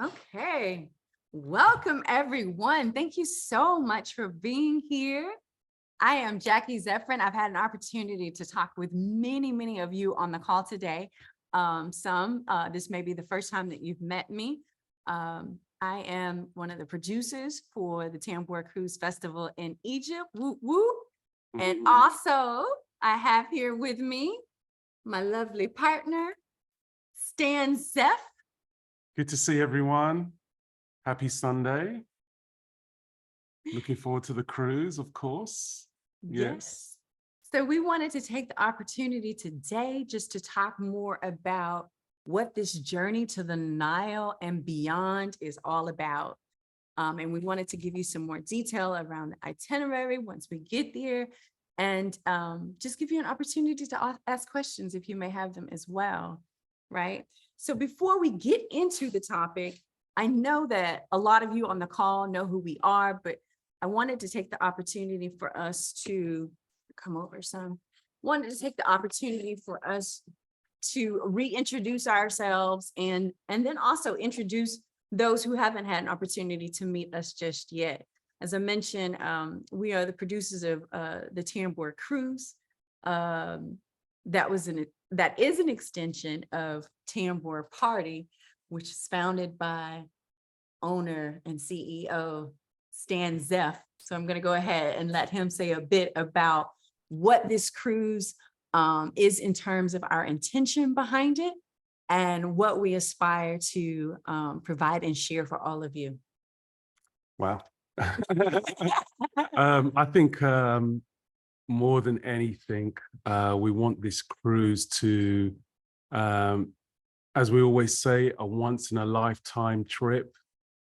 Okay. Welcome, everyone. Thank you so much for being here. I am Jackie Zephyrin. I've had an opportunity to talk with many of you on the call today. This may be the first time that you've met me. I am one of the producers for the Tambor Cruise Festival in Egypt. Woo woo. And also, I have here with me my lovely partner, Stan Zeph. Good to see everyone. Happy Sunday. Looking forward to the cruise, of course. Yes. So we wanted to take the opportunity today just to talk more about what this journey to the Nile and beyond is all about. And we wanted to give you some more detail around the itinerary once we get there, and just give you an opportunity to ask questions if you may have them as well, right? So before we get into the topic, I know that a lot of you on the call know who we are, but I wanted to take the opportunity for us to reintroduce ourselves and then also introduce those who haven't had an opportunity to meet us just yet. As I mentioned, we are the producers of the Tambor Cruise. That is an extension of Tambor Party, which is founded by owner and CEO Stan Zeph. So I'm going to go ahead and let him say a bit about what this cruise is in terms of our intention behind it and what we aspire to provide and share for all of you. Wow. I think more than anything, we want this cruise to, as we always say, a once in a lifetime trip.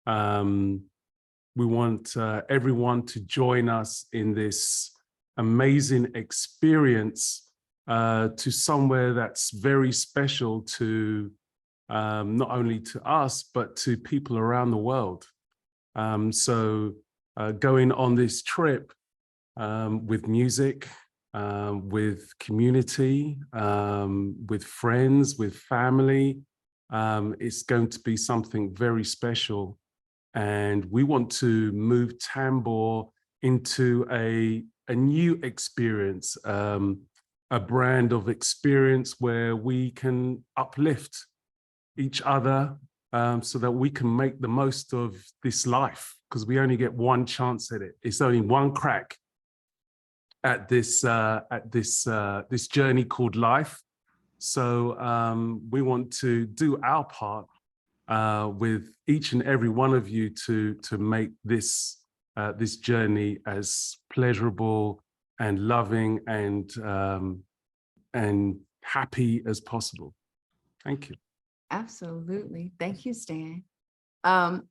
We want everyone to join us in this amazing experience to somewhere that's very special to not only to us, but to people around the world. So going on this trip with music, with community, with friends, with family, it's going to be something very special. And we want to move Tambor into a new experience, a brand of experience where we can uplift each other so that we can make the most of this life, because we only get one chance at it. It's only one crack at this journey called life. So we want to do our part with each and every one of you to make this this journey as pleasurable and loving and happy as possible. Thank you. Absolutely. Thank you, Stan. How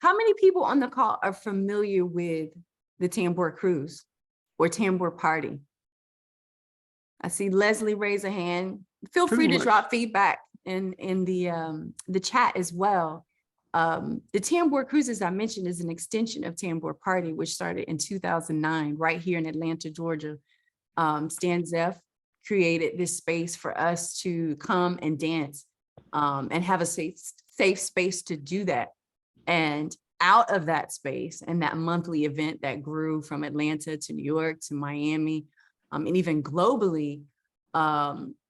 many people on the call are familiar with the Tambor Cruise or Tambor Party? I see Leslie raise a hand. Feel free to drop feedback in the chat as well. The Tambor Cruise, as I mentioned, is an extension of Tambor Party, which started in 2009 right here in Atlanta, Georgia. Stan Zeph created this space for us to come and dance and have a safe space to do that. And out of that space and that monthly event that grew from Atlanta to New York to Miami, and even globally,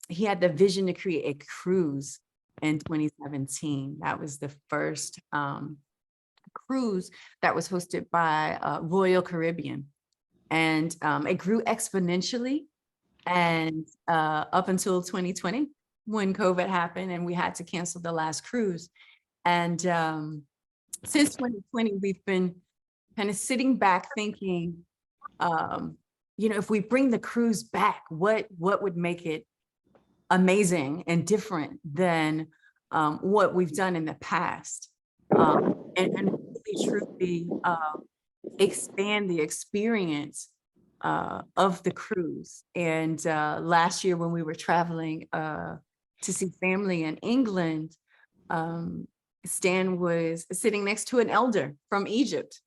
he had the vision to create a cruise in 2017. That was the first cruise that was hosted by Royal Caribbean. And it grew exponentially and up until 2020, when COVID happened and we had to cancel the last cruise. And since 2020, we've been kind of sitting back thinking, if we bring the cruise back, what would make it amazing and different than what we've done in the past, and really truly expand the experience of the cruise. And last year when we were traveling to see family in England, Stan was sitting next to an elder from Egypt,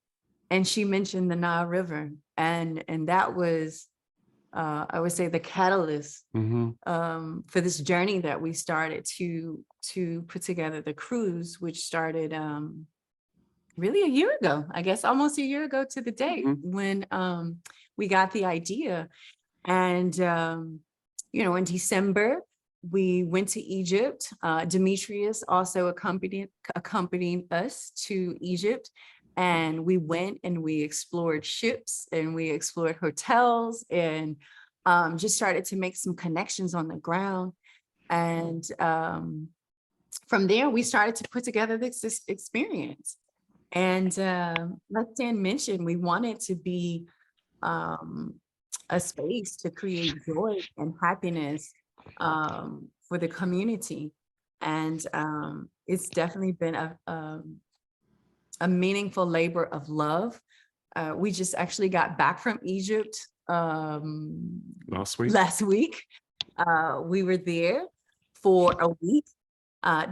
and she mentioned the Nile River, and that was I would say the catalyst for this journey that we started to to put together the cruise, which started really a year ago, I guess almost a year ago to the date when we got the idea. And, in December, we went to Egypt. Demetrius also accompanied us to Egypt. And we went and we explored ships and we explored hotels and just started to make some connections on the ground. And from there, we started to put together this experience. And like Dan mentioned, we wanted to be a space to create joy and happiness for the community. And it's definitely been a meaningful labor of love. We just actually got back from Egypt last week. We were there for a week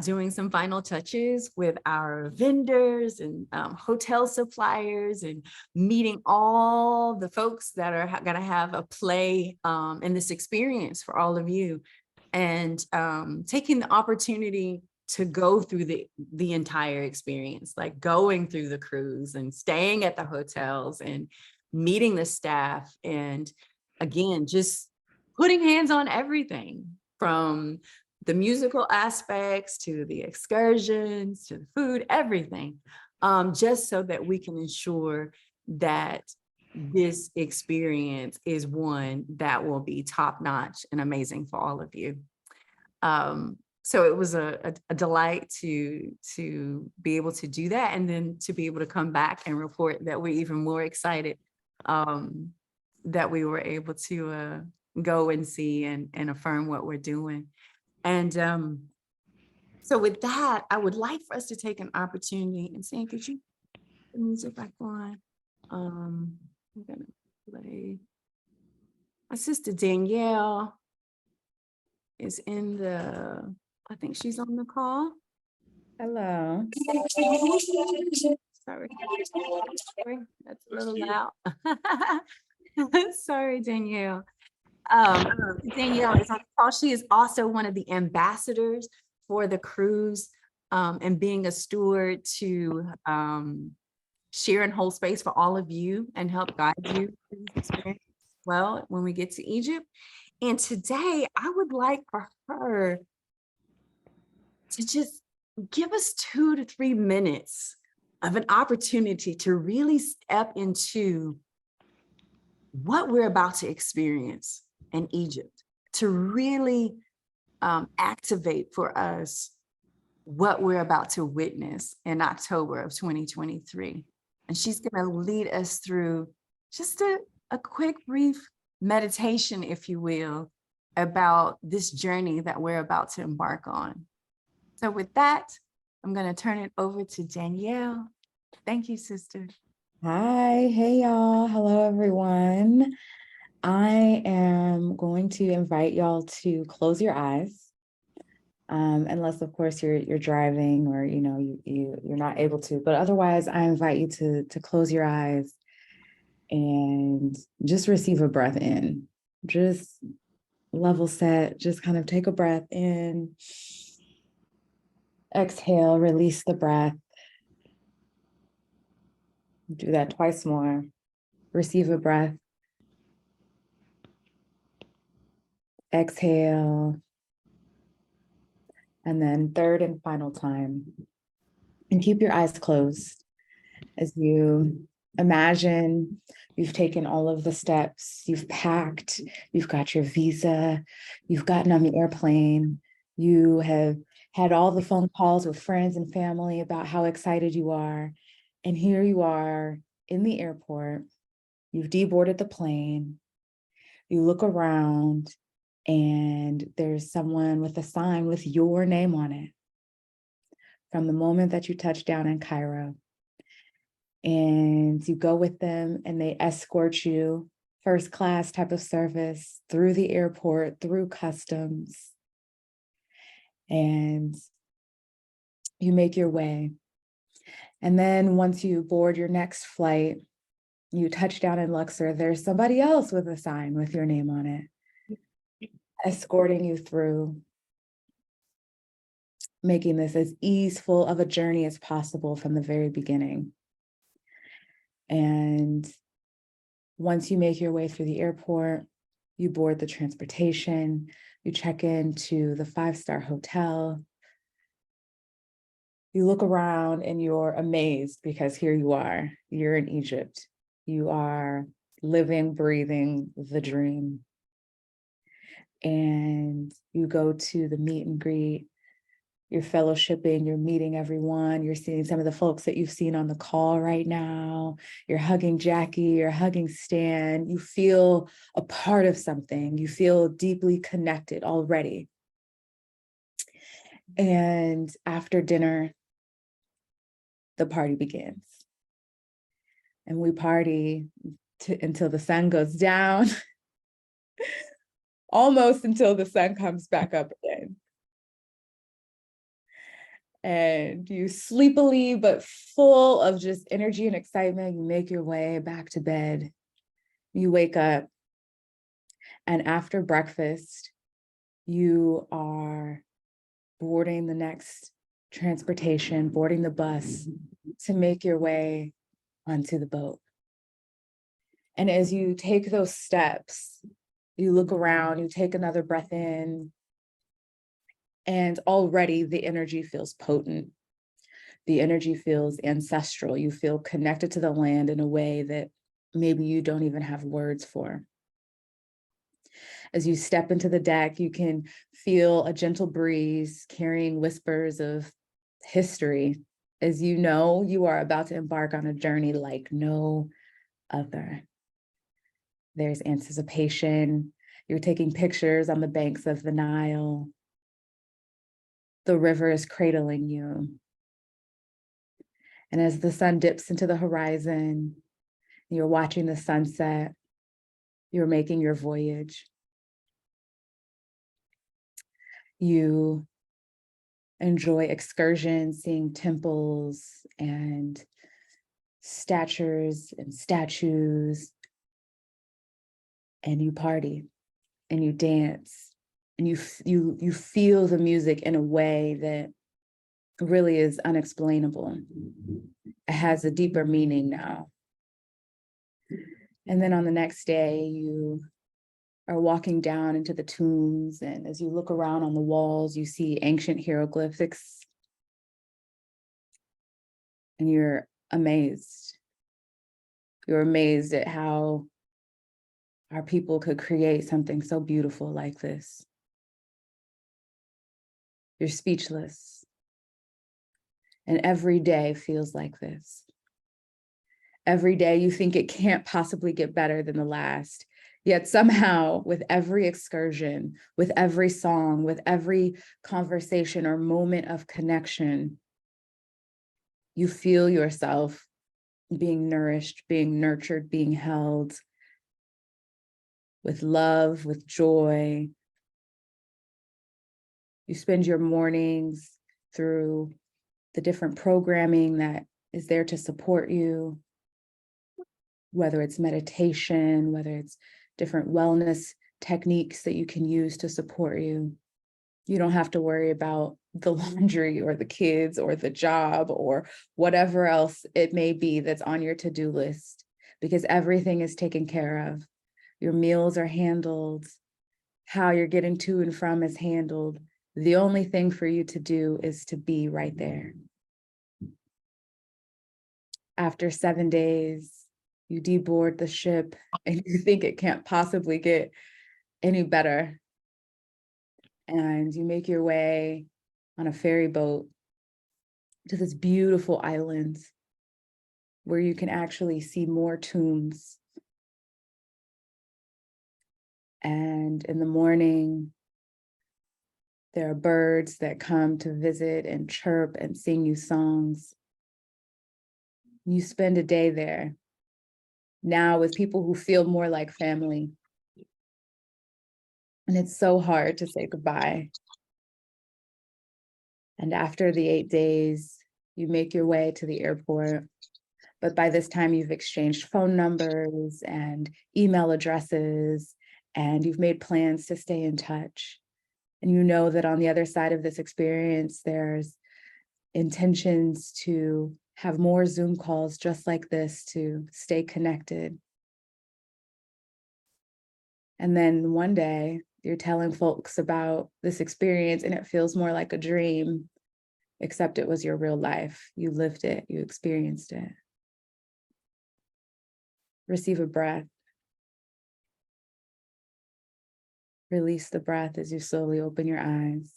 doing some final touches with our vendors and hotel suppliers and meeting all the folks that are going to have a play in this experience for all of you, and taking the opportunity to go through the entire experience, like going through the cruise and staying at the hotels and meeting the staff. And again, just putting hands on everything from the musical aspects to the excursions, to the food, everything, just so that we can ensure that this experience is one that will be top-notch and amazing for all of you. So it was a delight to be able to do that, and then to be able to come back and report that we're even more excited that we were able to go and see and affirm what we're doing. And so with that, I would like for us to take an opportunity and say, could you put the music back on? I'm gonna play. My sister Danielle is in I think she's on the call. Hello. Sorry, that's a little loud. Sorry, Danielle. Danielle is on the call. She is also one of the ambassadors for the cruise, and being a steward to share and hold space for all of you and help guide you through this experience well when we get to Egypt. And today I would like for her to just give us 2 to 3 minutes of an opportunity to really step into what we're about to experience in Egypt, to really activate for us what we're about to witness in October of 2023. And she's going to lead us through just a quick, brief meditation, if you will, about this journey that we're about to embark on. So with that, I'm going to turn it over to Danielle. Thank you, sister. Hi, hey y'all. Hello, everyone. I am going to invite y'all to close your eyes, unless, of course, you're driving or you're not able to. But otherwise, I invite you to close your eyes and just receive a breath in. Just level set. Just kind of take a breath in. Exhale, release the breath. Do that twice more. Receive a breath. Exhale. And then third and final time. And keep your eyes closed as you imagine you've taken all of the steps, you've packed, you've got your visa, you've gotten on the airplane, you have had all the phone calls with friends and family about how excited you are. And here you are in the airport, you've deboarded the plane, you look around, and there's someone with a sign with your name on it from the moment that you touch down in Cairo. And you go with them and they escort you, first class type of service, through the airport, through customs. And you make your way. And then once you board your next flight, you touch down in Luxor, there's somebody else with a sign with your name on it, escorting you through. making this as easeful of a journey as possible from the very beginning. And once you make your way through the airport, you board the transportation, you check into the 5-star hotel, you look around and you're amazed because here you are, you're in Egypt. You are living, breathing the dream. And you go to the meet and greet, you're fellowshipping, you're meeting everyone, you're seeing some of the folks that you've seen on the call right now, you're hugging Jackie, you're hugging Stan, you feel a part of something, you feel deeply connected already. And after dinner, the party begins. And we party until the sun goes down, almost until the sun comes back up again. And you sleepily, but full of just energy and excitement, you make your way back to bed. You wake up, and after breakfast, you are boarding the next transportation, boarding the bus to make your way onto the boat. And as you take those steps, you look around, you take another breath in, and already the energy feels potent. The energy feels ancestral. You feel connected to the land in a way that maybe you don't even have words for. As you step into the deck, you can feel a gentle breeze carrying whispers of history. As you know, you are about to embark on a journey like no other. There's anticipation. You're taking pictures on the banks of the Nile. The river is cradling you. And as the sun dips into the horizon, you're watching the sunset, you're making your voyage. You enjoy excursions, seeing temples and statues, and you party and you dance and you feel the music in a way that really is unexplainable. It has a deeper meaning now. And then on the next day, you are walking down into the tombs, and as you look around on the walls, you see ancient hieroglyphics, and you're amazed. You're amazed at how our people could create something so beautiful like this. You're speechless. And every day feels like this. Every day you think it can't possibly get better than the last. Yet somehow, with every excursion, with every song, with every conversation or moment of connection, you feel yourself being nourished, being nurtured, being held with love, with joy. You spend your mornings through the different programming that is there to support you, whether it's meditation, whether it's different wellness techniques that you can use to support you. You don't have to worry about the laundry or the kids or the job or whatever else it may be that's on your to-do list, because everything is taken care of. Your meals are handled. How you're getting to and from is handled. The only thing for you to do is to be right there. After 7 days, you deboard the ship and you think it can't possibly get any better. And you make your way on a ferry boat to this beautiful island where you can actually see more tombs. And in the morning, there are birds that come to visit and chirp and sing you songs. You spend a day there, now with people who feel more like family. And it's so hard to say goodbye. And after the 8 days, you make your way to the airport. But by this time, you've exchanged phone numbers and email addresses, and you've made plans to stay in touch. And you know that on the other side of this experience, there's intentions to have more Zoom calls just like this to stay connected. And then one day you're telling folks about this experience and it feels more like a dream, except it was your real life. You lived it, you experienced it. Receive a breath. Release the breath as you slowly open your eyes.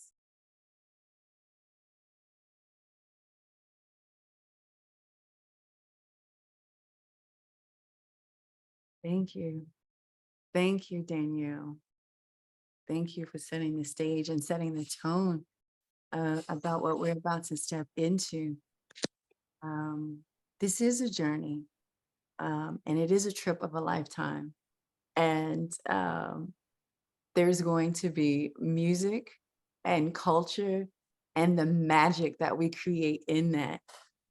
Thank you. Thank you, Danielle. Thank you for setting the stage and setting the tone about what we're about to step into. This is a journey, and it is a trip of a lifetime. And there's going to be music and culture and the magic that we create in that.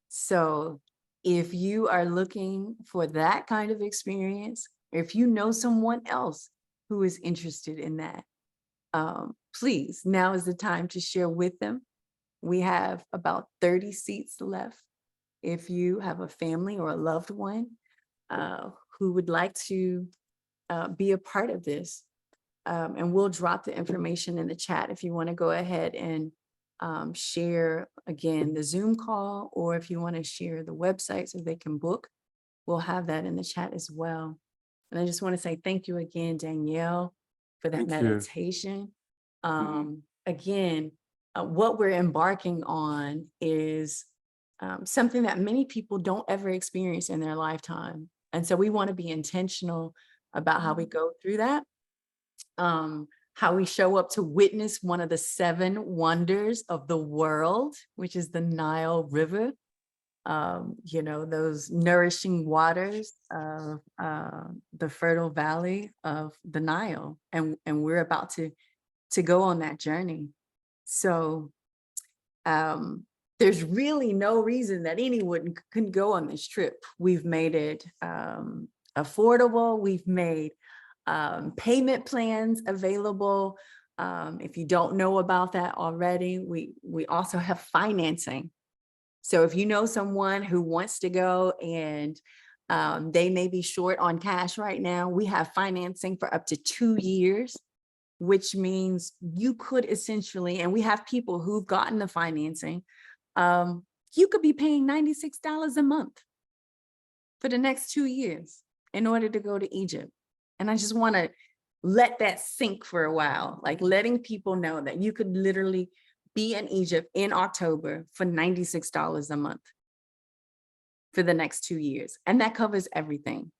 So if you are looking for that kind of experience, if you know someone else who is interested in that, please, now is the time to share with them. We have about 30 seats left. If you have a family or a loved one who would like to be a part of this, and we'll drop the information in the chat if you want to go ahead and share, again, the Zoom call, or if you want to share the website so they can book, we'll have that in the chat as well. And I just want to say thank you again, Danielle, for that meditation. Again, what we're embarking on is something that many people don't ever experience in their lifetime. And so we want to be intentional about how we go through that. How we show up to witness one of the 7 wonders of the world, which is the Nile River. You know, those nourishing waters of the fertile valley of the Nile. And we're about to go on that journey. So there's really no reason that anyone couldn't go on this trip. We've made it affordable. We've made payment plans available. If you don't know about that already, we also have financing. So if you know someone who wants to go and they may be short on cash right now, we have financing for up to 2 years, which means you could essentially, and we have people who've gotten the financing, you could be paying $96 a month for the next 2 years in order to go to Egypt. And I just want to let that sink for a while, like letting people know that you could literally be in Egypt in October for $96 a month for the next 2 years. And that covers everything: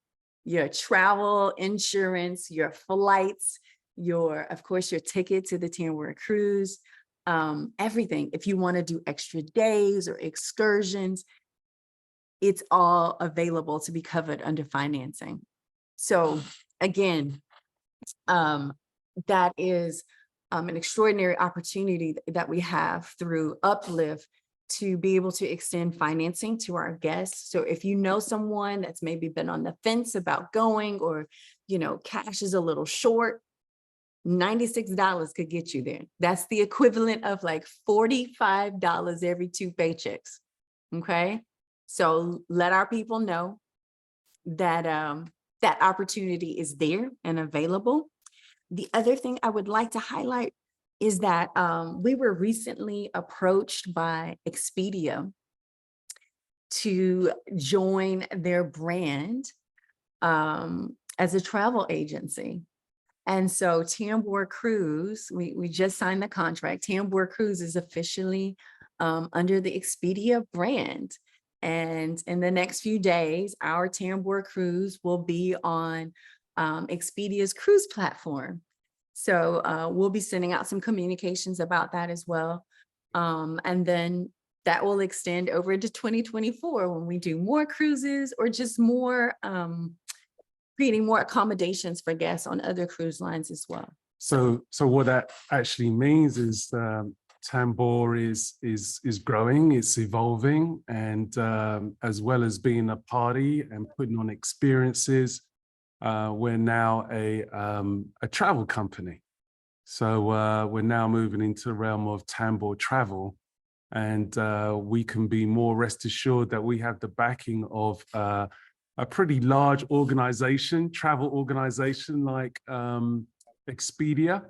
your travel, insurance, your flights, of course, your ticket to the Tambor cruise, everything. If you want to do extra days or excursions, it's all available to be covered under financing. So again, that is an extraordinary opportunity that we have through Uplift to be able to extend financing to our guests. So if you know someone that's maybe been on the fence about going, or, you know, cash is a little short, $96 could get you there. That's the equivalent of like $45 every 2 paychecks. Okay. So let our people know that that opportunity is there and available. The other thing I would like to highlight is that we were recently approached by Expedia to join their brand as a travel agency. And so Tambor Cruise, we just signed the contract. Tambor Cruise is officially under the Expedia brand. And in the next few days, our Tambor Cruise will be on Expedia's cruise platform. So we'll be sending out some communications about that as well. And then that will extend over into 2024 when we do more cruises, or just more, creating more accommodations for guests on other cruise lines as well. So what that actually means is Tambor is growing, it's evolving, and as well as being a party and putting on experiences, we're now a travel company. So we're now moving into the realm of Tambor travel. And we can be more rest assured that we have the backing of a pretty large organization, travel organization like Expedia,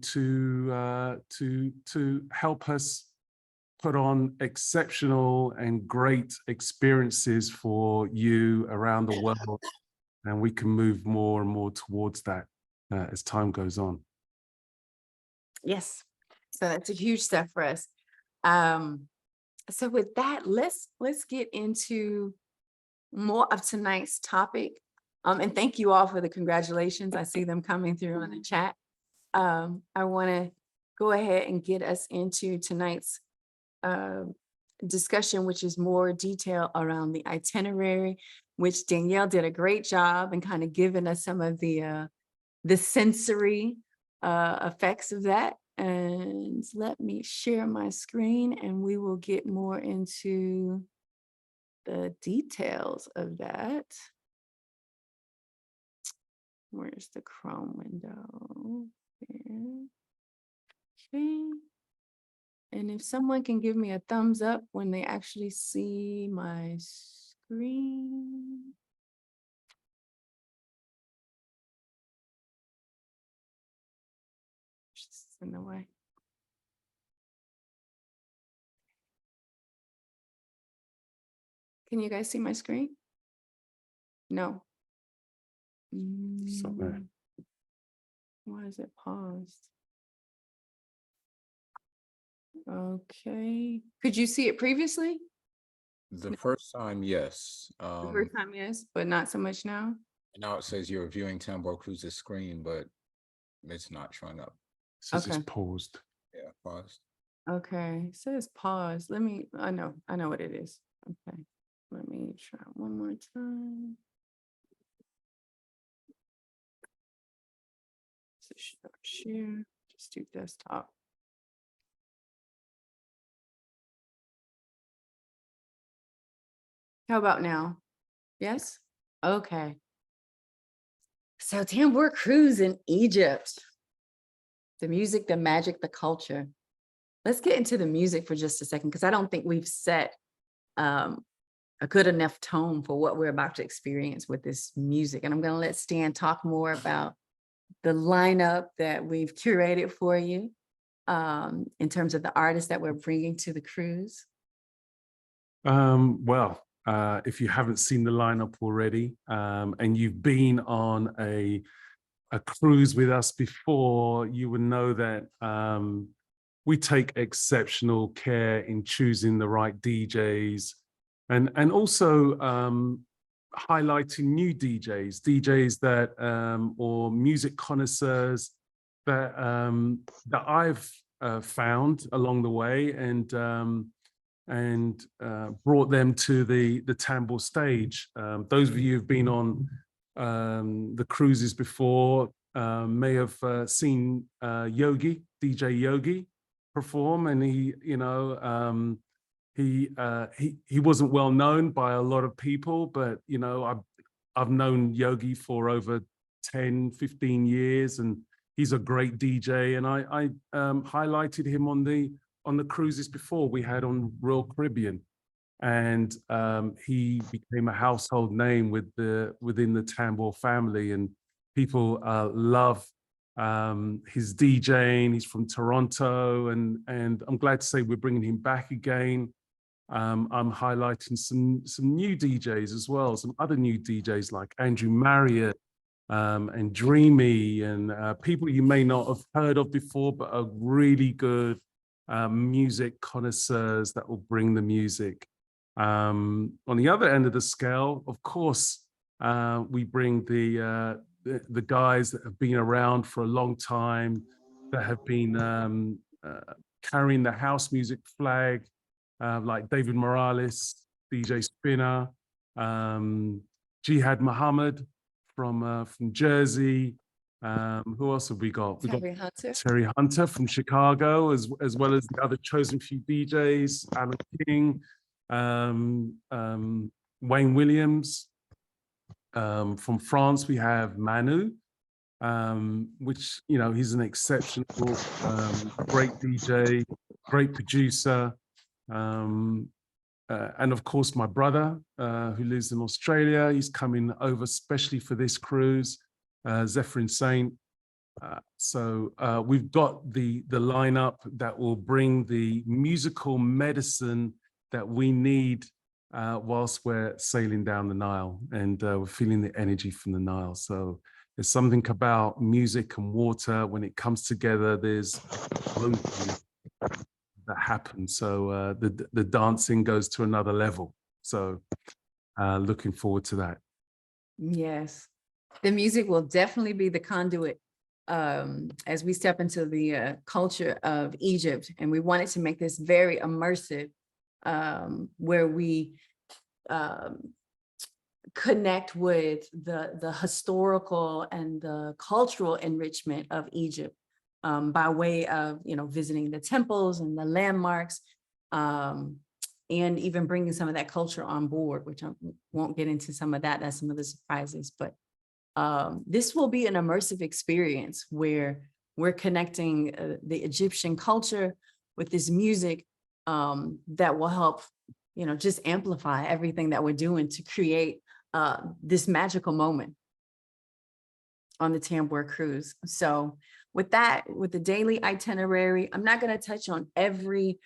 to help us put on exceptional and great experiences for you around the world. And we can move more and more towards that as time goes on. Yes. So that's a huge step for us. So with that, let's get into more of tonight's topic. And thank you all for the congratulations. I see them coming through on the chat. I want to go ahead and get us into tonight's discussion, which is more detail around the itinerary, which Danielle did a great job and kind of giving us some of the sensory effects of that. And let me share my screen and we will get more into the details of that. Where's the Chrome window? There. Okay. And if someone can give me a thumbs up when they actually see my screen. Just in the way. Can you guys see my screen? No. Somewhere. Why is it paused? Okay. Could you see it previously? The first time, yes. The first time, yes, but not so much now. Now it says you're viewing Tambor Cruise's screen, but it's not showing up. Says it's Okay. paused. Yeah, paused. Okay, it says pause. Let me, I know what it is. Okay, let me try one more time. So share, just do desktop. How about now? Yes? Okay. So Tambor Cruise in Egypt. The music, the magic, the culture. Let's get into the music for just a second, because I don't think we've set a good enough tone for what we're about to experience with this music. And I'm going to let Stan talk more about the lineup that we've curated for you in terms of the artists that we're bringing to the cruise. If you haven't seen the lineup already, and you've been on a cruise with us before, you would know that we take exceptional care in choosing the right DJs and also highlighting new DJs that or music connoisseurs that I've found along the way and brought them to the Tambor stage. Those of you who've been on the cruises before may have seen Yogi, DJ Yogi, perform, and he wasn't well known by a lot of people, but I've known Yogi for over 10, 15 years, and he's a great DJ. And I highlighted him on the cruises before we had on Royal Caribbean, and he became a household name within the Tambor family, and people love his DJing. He's from Toronto, and I'm glad to say we're bringing him back again. I'm highlighting some new DJs as well, some other new DJs like Andrew Marriott and Dreamy, and people you may not have heard of before, but are really good music connoisseurs that will bring the music. On the other end of the scale, of course, we bring the guys that have been around for a long time, that have been carrying the house music flag, like David Morales, DJ Spinner, Jihad Muhammad from Jersey. Who else have we got? We got Terry Hunter from Chicago, as well as the other chosen few DJs, Alan King, Wayne Williams. From France, we have Manu, which, you know, he's an exceptional, great DJ, great producer. And of course, my brother, who lives in Australia, he's coming over especially for this cruise, Zephyrin Saint. So we've got the lineup that will bring the musical medicine that we need whilst we're sailing down the Nile, and we're feeling the energy from the Nile. So there's something about music and water when it comes together. There's that happens. So the dancing goes to another level. So looking forward to that. Yes, the music will definitely be the conduit as we step into the culture of Egypt. And we wanted to make this very immersive, where we connect with the historical and the cultural enrichment of Egypt by way of, you know, visiting the temples and the landmarks, and even bringing some of that culture on board, which I won't get into some of that. That's some of the surprises, but this will be an immersive experience where we're connecting the Egyptian culture with this music that will help, you know, just amplify everything that we're doing to create this magical moment on the Tambor cruise. So with that, with the daily itinerary, I'm not going to touch on every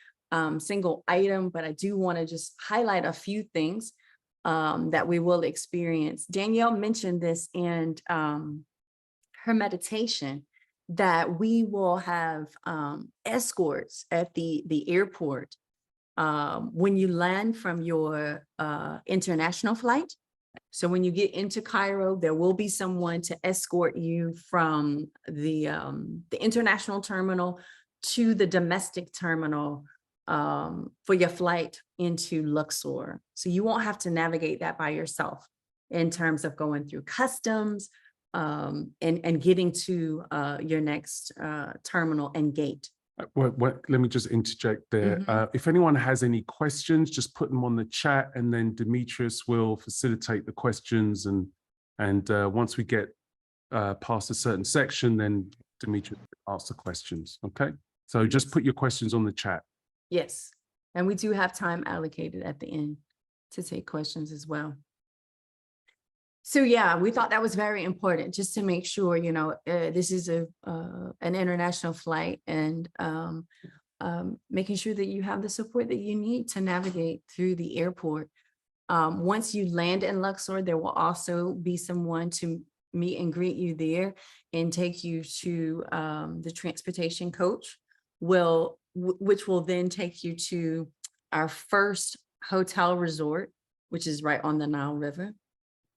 single item, but I do want to just highlight a few things that we will experience. Danielle mentioned this in her meditation, that we will have escorts at the airport when you land from your international flight. So when you get into Cairo, there will be someone to escort you from the international terminal to the domestic terminal for your flight into Luxor. So you won't have to navigate that by yourself in terms of going through customs and getting to your next terminal and gate. Let me just interject there. If anyone has any questions, just put them on the chat, and then Demetrius will facilitate the questions. And once we get past a certain section, then Demetrius will ask the questions. Okay, so just put your questions on the chat. Yes, and we do have time allocated at the end to take questions as well. So yeah, we thought that was very important, just to make sure, you know, this is an international flight, and making sure that you have the support that you need to navigate through the airport. Once you land in Luxor, there will also be someone to meet and greet you there and take you to the transportation coach, which will then take you to our first hotel resort, which is right on the Nile River.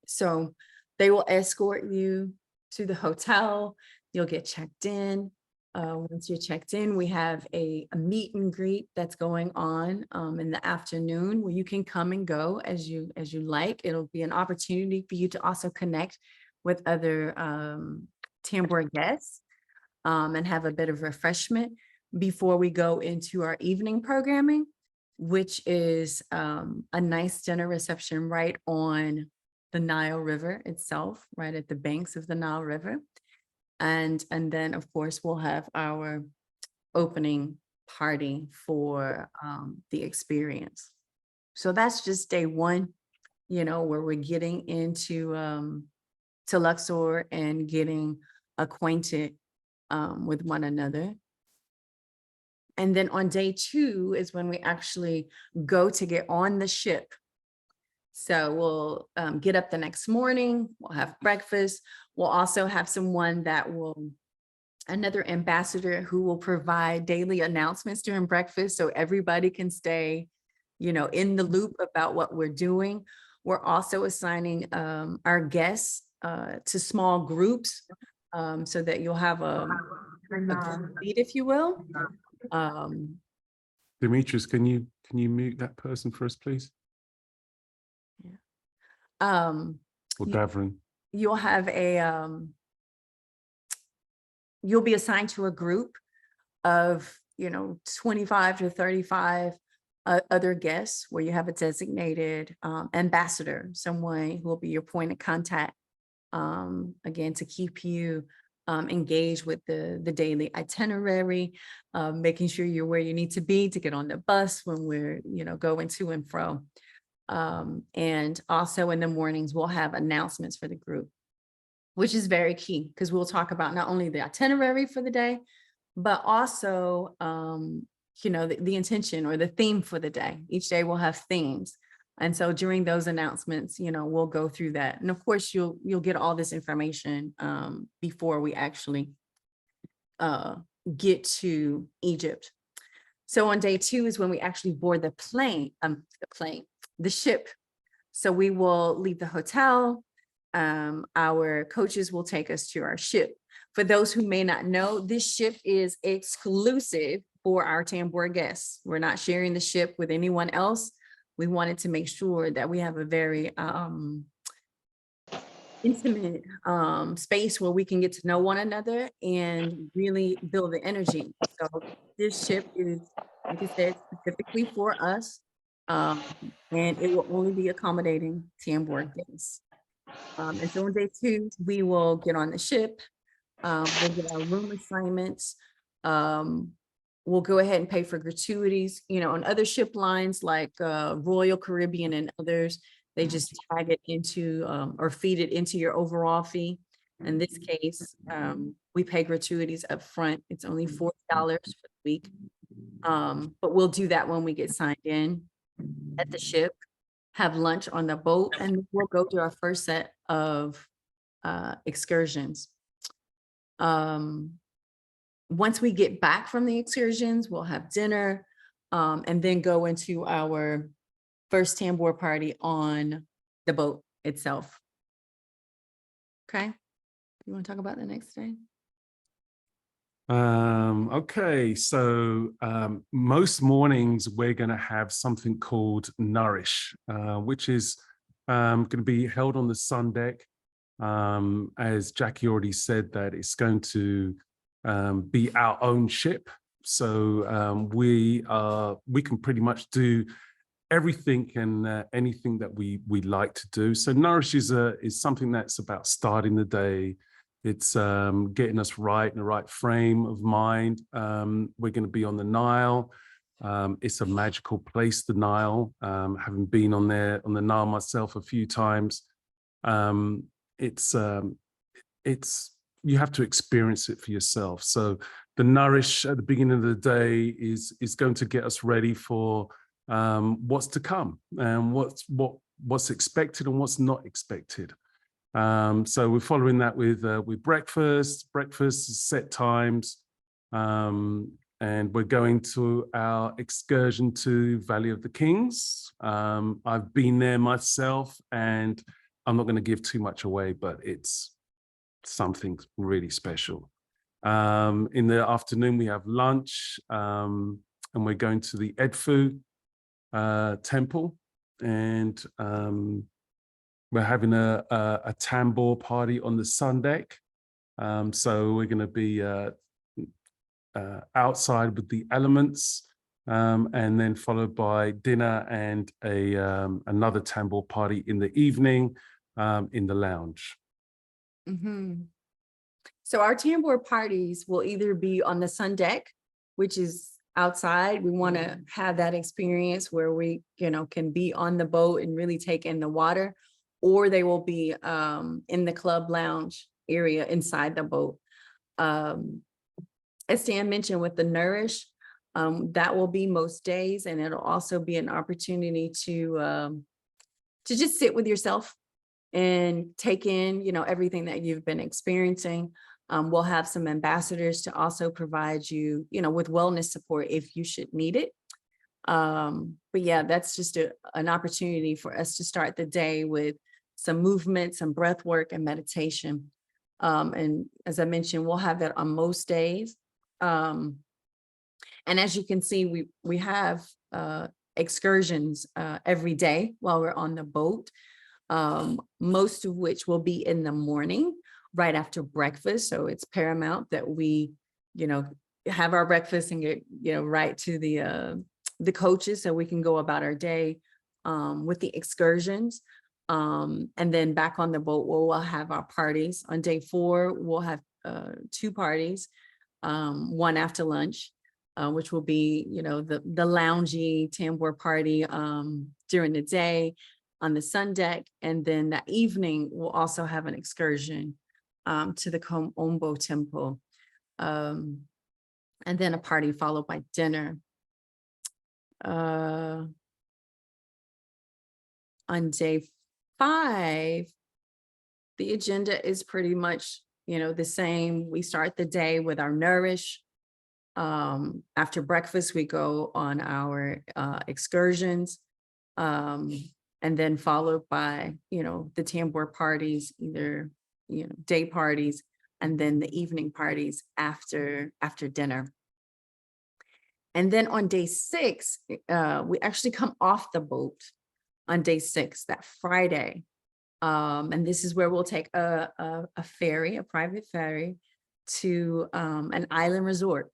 So they will escort you to the hotel. You'll get checked in. Once you're checked in, we have a meet and greet that's going on in the afternoon, where you can come and go as you like. It'll be an opportunity for you to also connect with other Tambor guests and have a bit of refreshment before we go into our evening programming, which is a nice dinner reception right on the Nile River itself, right at the banks of the Nile River. And then, of course, we'll have our opening party for the experience. So that's just day one, you know, where we're getting into to Luxor and getting acquainted with one another. And then on day two is when we actually go to get on the ship. So we'll get up the next morning, we'll have breakfast. We'll also have someone another ambassador who will provide daily announcements during breakfast, so everybody can stay, you know, in the loop about what we're doing. We're also assigning our guests to small groups so that you'll have a lead, if you will. Demetrius, can you mute that person for us, please? Or Davrin. You'll have you'll be assigned to a group of, you know, 25 to 35 other guests, where you have a designated ambassador, someone who will be your point of contact, again, to keep you engage with the daily itinerary, making sure you're where you need to be to get on the bus when we're, going to and fro. And also in the mornings, we'll have announcements for the group, which is very key because we'll talk about not only the itinerary for the day, but also, the intention or the theme for the day. Each day we'll have themes. And so during those announcements, we'll go through that. And of course, you'll get all this information before we actually get to Egypt. So on day 2 is when we actually board the ship. So we will leave the hotel. Our coaches will take us to our ship. For those who may not know, this ship is exclusive for our Tambor guests. We're not sharing the ship with anyone else. We wanted to make sure that we have a very intimate space where we can get to know one another and really build the energy. So this ship is, like I said, specifically for us, and it will only be accommodating Tambor guests. And so on day 2, we will get on the ship. We'll get our room assignments. We'll go ahead and pay for gratuities. On other ship lines like Royal Caribbean and others, they just tag it into or feed it into your overall fee. In this case, we pay gratuities up front. It's only $40 for the week. But we'll do that when we get signed in at the ship, have lunch on the boat, and we'll go to our first set of excursions. Once we get back from the excursions, we'll have dinner and then go into our first Tambor party on the boat itself. Okay. You want to talk about the next day? Okay, so most mornings we're going to have something called Nourish, which is going to be held on the sun deck. As Jackie already said, that it's going to be our own ship. So we can pretty much do everything and anything that we like to do. So Nourish is something that's about starting the day. It's getting us right in the right frame of mind. We're going to be on the Nile. It's a magical place, the Nile. Having been on the Nile myself a few times, it's you have to experience it for yourself. So the Nourish at the beginning of the day is going to get us ready for what's to come and what's expected and what's not expected. So we're following that with breakfast set times, and we're going to our excursion to Valley of the Kings. I've been there myself, and I'm not going to give too much away, but it's something really special. In the afternoon, we have lunch, and we're going to the Edfu temple, and we're having a Tambor party on the sun deck. So we're going to be outside with the elements, and then followed by dinner and another Tambor party in the evening in the lounge. Mm-hmm. So our Tambor parties will either be on the sun deck, which is outside. We want to have that experience where we, can be on the boat and really take in the water, or they will be in the club lounge area inside the boat. As Stan mentioned with the Nourish, that will be most days, and it'll also be an opportunity to just sit with yourself and take in, everything that you've been experiencing. We'll have some ambassadors to also provide you, with wellness support if you should need it. But yeah, that's just an opportunity for us to start the day with some movement, some breath work and meditation. And as I mentioned, we'll have that on most days. And as you can see, we have excursions every day while we're on the boat, most of which will be in the morning, right after breakfast. So it's paramount that we, have our breakfast and get, right to the coaches so we can go about our day with the excursions. And then back on the boat, we'll have our parties. On day 4, we'll have two parties, one after lunch, which will be, the loungy Tambor party during the day on the sun deck. And then that evening, we'll also have an excursion to the Komombo temple. And then a party followed by dinner. On day 5, the agenda is pretty much, the same. We start the day with our nourish. After breakfast, we go on our excursions, and then followed by, the Tambor parties, either, day parties, and then the evening parties after dinner. And then on day 6, we actually come off the boat on day 6, that Friday. And this is where we'll take a ferry, a private ferry, to an island resort.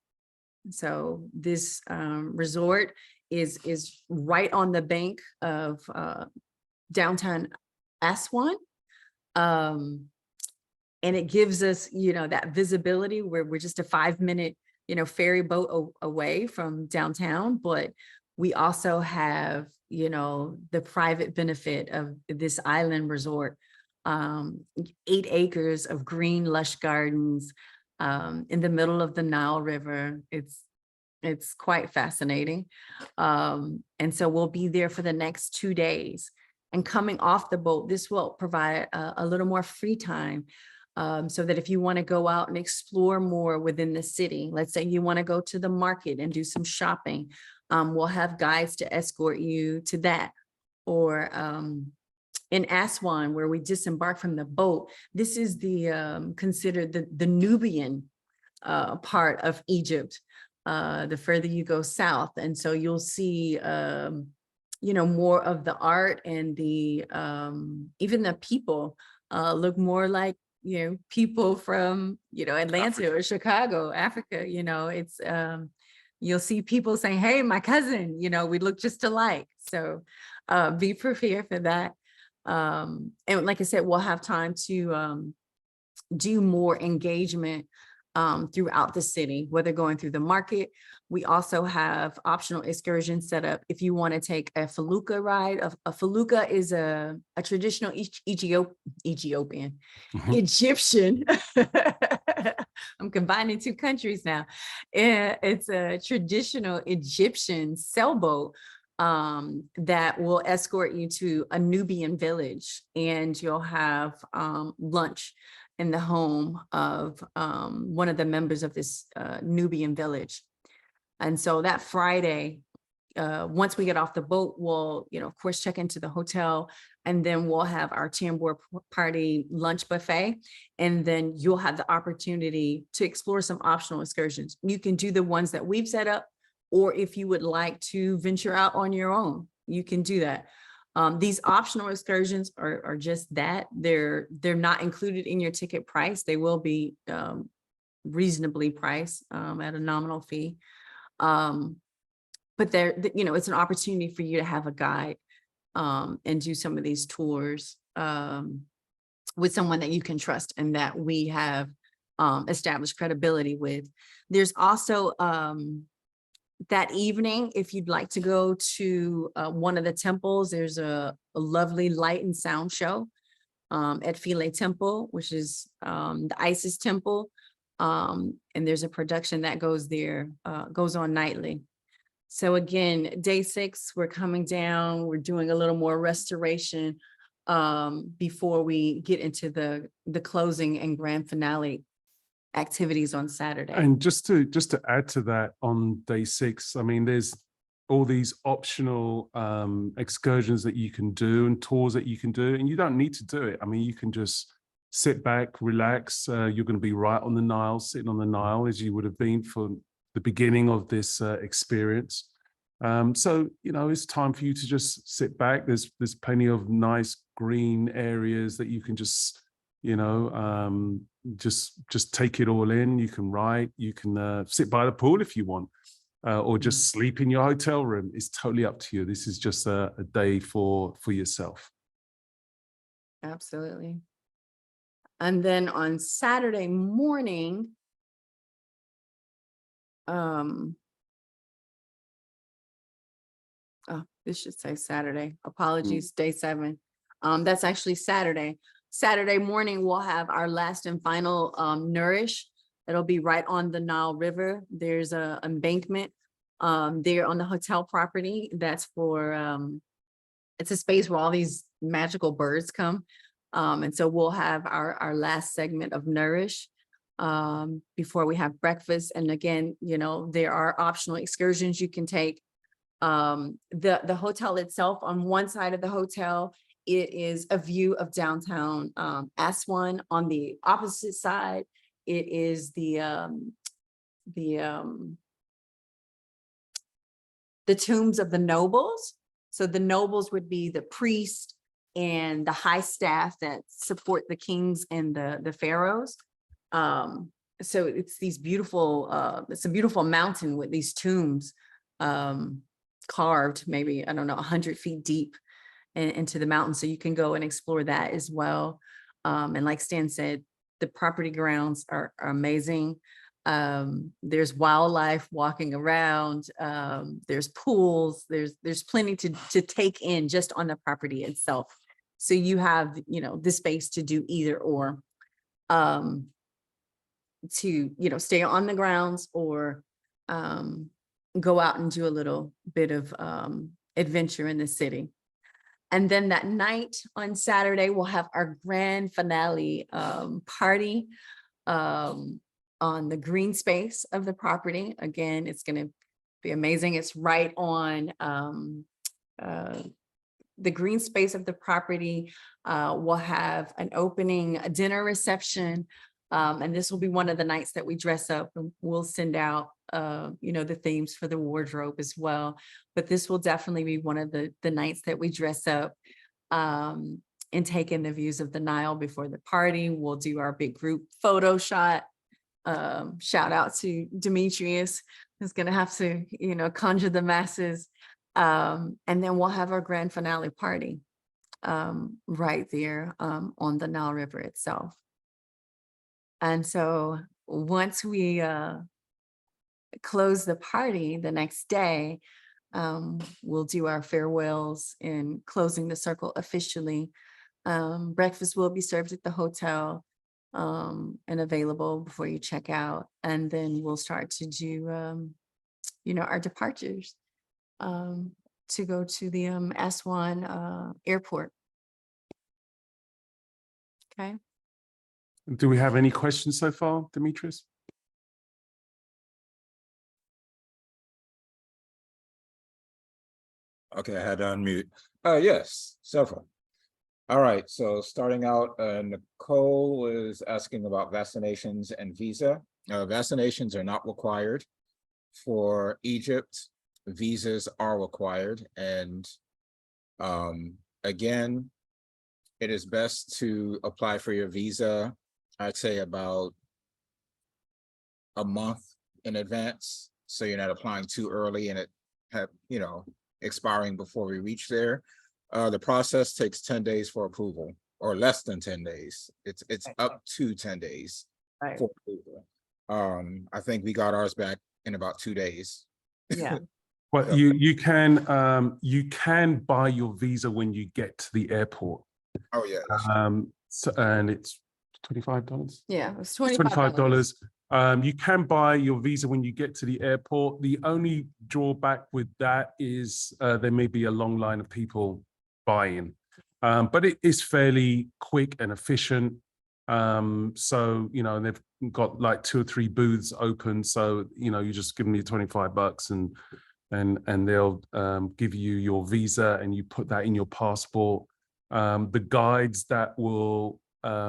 So this resort is right on the bank of downtown Aswan. And it gives us, that visibility where we're just a 5-minute, ferry boat away from downtown, but we also have, the private benefit of this island resort, 8 acres of green, lush gardens in the middle of the Nile River. It's quite fascinating. And so we'll be there for the next 2 days. And coming off the boat, this will provide a little more free time. So that if you want to go out and explore more within the city, let's say you want to go to the market and do some shopping, we'll have guides to escort you to that. Or in Aswan, where we disembark from the boat, this is the considered the Nubian part of Egypt, the further you go south. And so you'll see more of the art, and the even the people look more like people from Atlanta or Chicago, Africa. It's you'll see people saying, hey, my cousin, we look just alike. So be prepared for that. And like I said, we'll have time to do more engagement throughout the city, whether going through the market. We also have optional excursions set up if you want to take a felucca ride. A felucca is a traditional Ethiopian, Egyptian. I'm combining 2 countries now. It's a traditional Egyptian sailboat that will escort you to a Nubian village, and you'll have lunch in the home of one of the members of this Nubian village. And so that Friday, once we get off the boat, we'll, of course, check into the hotel, and then we'll have our Tambor party lunch buffet. And then you'll have the opportunity to explore some optional excursions. You can do the ones that we've set up, or if you would like to venture out on your own, you can do that. These optional excursions are just that. They're not included in your ticket price. They will be reasonably priced at a nominal fee. But it's an opportunity for you to have a guide and do some of these tours with someone that you can trust and that we have established credibility with. There's also that evening, if you'd like to go to one of the temples, there's a lovely light and sound show at Philae Temple, which is the Isis temple. And there's a production that goes on nightly. So again, day 6, we're coming down, we're doing a little more restoration before we get into the closing and grand finale activities on Saturday. And just to add to that, on day 6, I mean, there's all these optional excursions that you can do and tours that you can do, and you don't need to do it. I mean, you can just sit back, relax. You're going to be right on the Nile, sitting on the Nile, as you would have been for the beginning of this experience. So, it's time for you to just sit back. There's plenty of nice green areas that you can just, just take it all in. You can write, you can sit by the pool if you want, or just sleep in your hotel room. It's totally up to you. This is just a day for yourself. Absolutely. And then on Saturday morning, oh, this should say Saturday. Apologies, day 7. That's actually Saturday. Saturday morning, we'll have our last and final Nourish. It'll be right on the Nile River. There's a embankment there on the hotel property. That's for, it's a space where all these magical birds come. And so we'll have our last segment of Nourish before we have breakfast. And again, you know, there are optional excursions you can take. The hotel itself, on one side of the hotel, it is a view of downtown Aswan. On the opposite side, it is the tombs of the nobles. So the nobles would be the priest and the high staff that support the kings and the pharaohs. So it's these beautiful, it's a beautiful mountain with these tombs carved, maybe, I don't know, 100 feet deep into the mountain. So you can go and explore that as well. And like Stan said, the property grounds are amazing. There's wildlife walking around. There's pools. There's plenty to take in just on the property itself. So you have, you know, the space to do either or, to, you know, stay on the grounds or go out and do a little bit of adventure in the city. And then that night on Saturday, we'll have our grand finale party on the green space of the property. Again, it's going to be amazing. It's right on the green space of the property. We'll have an opening, a dinner reception. And this will be one of the nights that we dress up, and we'll send out, you know, the themes for the wardrobe as well. But this will definitely be one of the nights that we dress up and take in the views of the Nile before the party. We'll do our big group photo shot. Shout out to Demetrius, who's going to have to, you know, conjure the masses. And then we'll have our grand finale party right there on the Nile River itself. And so once we close the party the next day, we'll do our farewells and closing the circle officially. Breakfast will be served at the hotel and available before you check out. And then we'll start to do, you know, our departures to go to the Aswan airport. Okay. Do we have any questions so far, Demetrius? Okay, I had to unmute. Yes, several. All right, so starting out, Nicole is asking about vaccinations and visa. Vaccinations are not required for Egypt. Visas are required. And again, it is best to apply for your visa, I'd say about a month in advance, so you're not applying too early and it have, you know, expiring before we reach there. The process takes 10 days for approval, or less than 10 days. It's up to 10 days for approval. I think we got ours back in about 2 days. Yeah. Well, So- you can buy your visa when you get to the airport. Oh yeah. That's true. So, and it's $25. Yeah, it was $25. You can buy your visa when you get to the airport. The only drawback with that is there may be a long line of people buying, but it is fairly quick and efficient. So, you know, they've got like 2 or 3 booths open. So, you know, you just give them your $25 and they'll give you your visa and you put that in your passport. The guides that will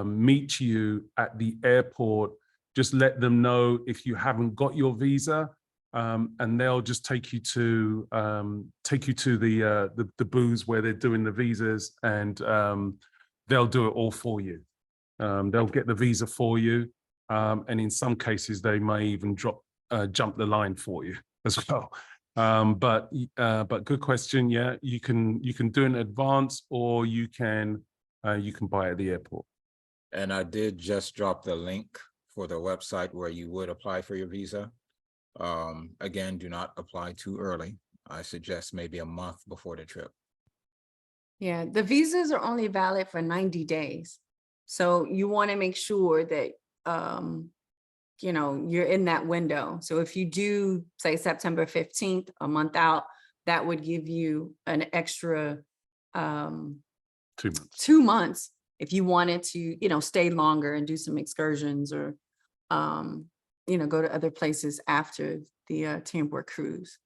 meet you at the airport, just let them know if you haven't got your visa, and they'll just take you to the booths where they're doing the visas, and they'll do it all for you. They'll get the visa for you, and in some cases they may even jump the line for you as well. But good question. Yeah, you can do it in advance, or you can buy at the airport. And I did just drop the link for the website where you would apply for your visa. Again, do not apply too early. I suggest maybe a month before the trip. Yeah, the visas are only valid for 90 days. So you want to make sure that, you know, you're in that window. So if you do say September 15th, a month out, that would give you an extra 2 months. 2 months if you wanted to, you know, stay longer and do some excursions or, you know, go to other places after the Tambor cruise.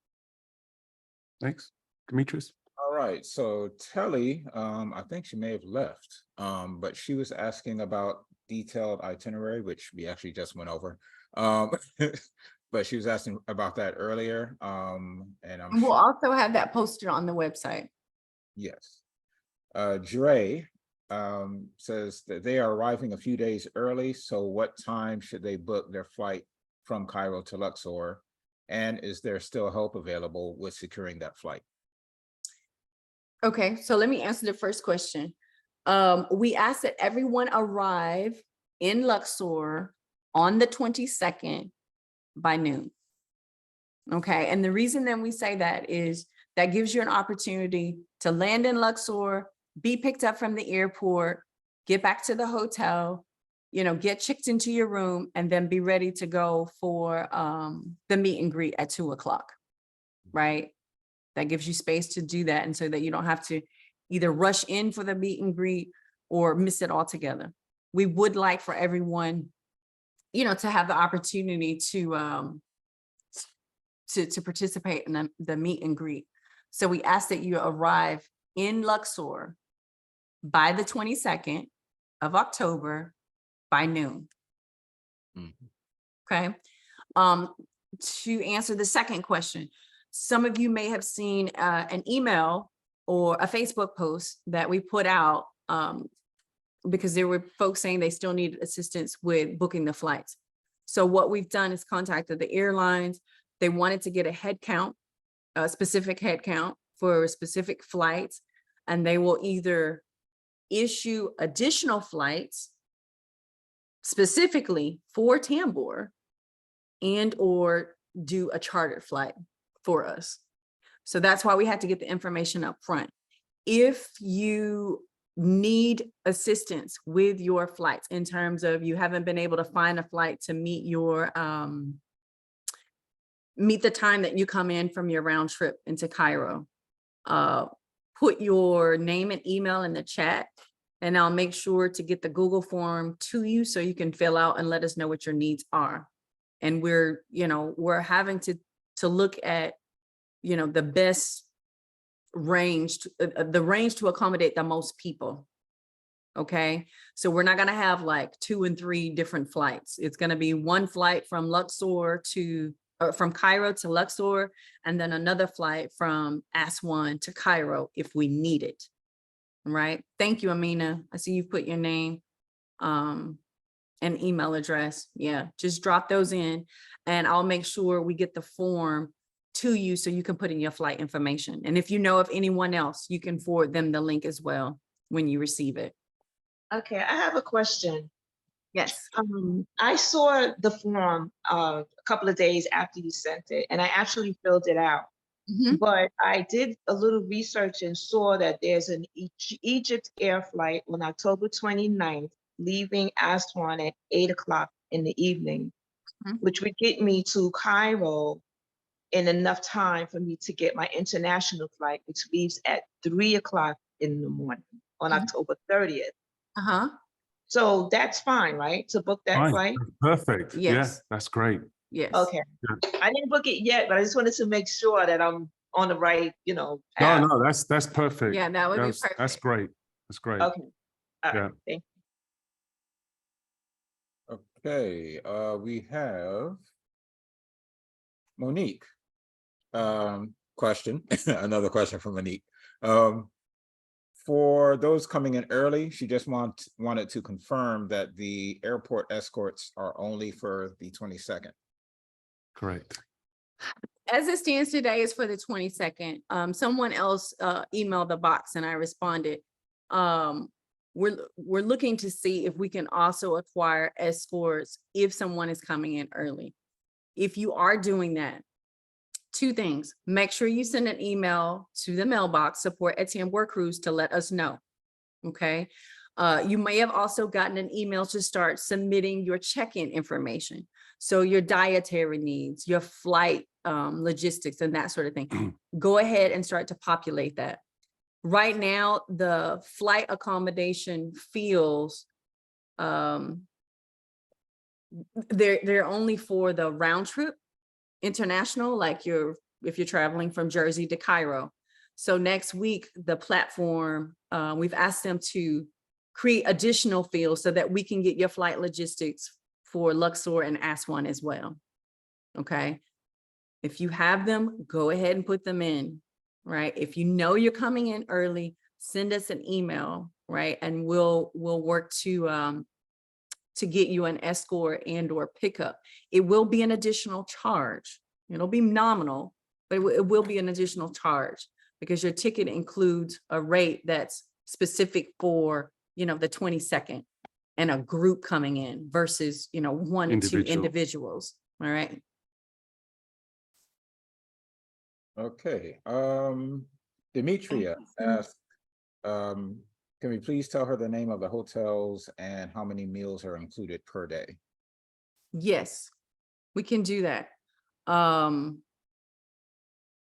Thanks, Demetrius. All right, so Telly, I think she may have left, but she was asking about detailed itinerary, which we actually just went over. But she was asking about that earlier, and I'm And we'll also have that posted on the website. yes. Dre says that they are arriving a few days early, so what time should they book their flight from Cairo to Luxor? And is there still help available with securing that flight? Okay, so let me answer the first question. We ask that everyone arrive in Luxor on the 22nd by noon. Okay, and the reason that we say that is that gives you an opportunity to land in Luxor, be picked up from the airport, get back to the hotel, you know, get checked into your room, and then be ready to go for the meet and greet at 2 o'clock, right? That gives you space to do that, and so that you don't have to either rush in for the meet and greet or miss it altogether. We would like for everyone, you know, to have the opportunity to participate in the meet and greet. So we ask that you arrive in Luxor by the 22nd of October by noon. Okay. To answer the second question, some of you may have seen an email or a Facebook post that we put out because there were folks saying they still needed assistance with booking the flights. So what we've done is contacted the airlines. They wanted to get a head count, a specific head count for specific flights, and they will either issue additional flights specifically for Tambor and or do a chartered flight for us. So that's why we had to get the information up front. If you need assistance with your flights in terms of you haven't been able to find a flight to meet your meet the time that you come in from your round trip into Cairo, put your name and email in the chat, and I'll make sure to get the Google form to you so you can fill out and let us know what your needs are. And we're, you know, we're having to look at, you know, the best range, the range to accommodate the most people. Okay, so we're not going to have like 2 and 3 different flights. It's going to be one flight from Luxor to from Cairo to Luxor, and then another flight from Aswan to Cairo if we need it. Right. Thank you, Amina. I see you've put your name and email address. Yeah, just drop those in and I'll make sure we get the form to you so you can put in your flight information. And if you know of anyone else, you can forward them the link as well when you receive it. Okay, I have a question. Yes. I saw the form a couple of days after you sent it, and I actually filled it out. Mhm. But I did a little research and saw that there's an Egypt air flight on October 29th, leaving Aswan at 8 o'clock in the evening, Mhm. which would get me to Cairo in enough time for me to get my international flight, which leaves at 3 o'clock in the morning on Mhm. October 30th. Uh-huh. So that's fine, right? To book that Fine. flight? Perfect. Yeah, Yes. that's great. Yes. Okay. Yeah. I didn't book it yet, but I just wanted to make sure that I'm on the right, No, path. no, that's perfect. Yeah, that would be That's perfect. great. That's great. Okay. All right. Yeah. Thank Okay, we have Monique. Question, another question from Monique. For those coming in early, she just wanted to confirm that the airport escorts are only for the 22nd. Correct. As it stands today is for the 22nd. Someone else emailed the box and I responded. we're looking to see if we can also acquire escorts if someone is coming in early. If you are doing that, two things: make sure you send an email to the mailbox, support@Tambor Cruise, to let us know. Okay. You may have also gotten an email to start submitting your check-in information. So your dietary needs, your flight logistics, and that sort of thing. Go ahead and start to populate that. Right now, the flight accommodation feels they're only for the round trip international, like if you're traveling from Jersey to Cairo. So next week, the platform, we've asked them to create additional fields so that we can get your flight logistics for Luxor and Aswan as well. Okay. If you have them, go ahead and put them in, right? If you know you're coming in early, send us an email, right? And we'll work to get you an escort and or pickup. It will be an additional charge. It'll be nominal, but it will be an additional charge because your ticket includes a rate that's specific for, the 22nd and a group coming in versus, one or two individuals. All right. Okay, Demetria asked, can we please tell her the name of the hotels and how many meals are included per day? Yes, we can do that.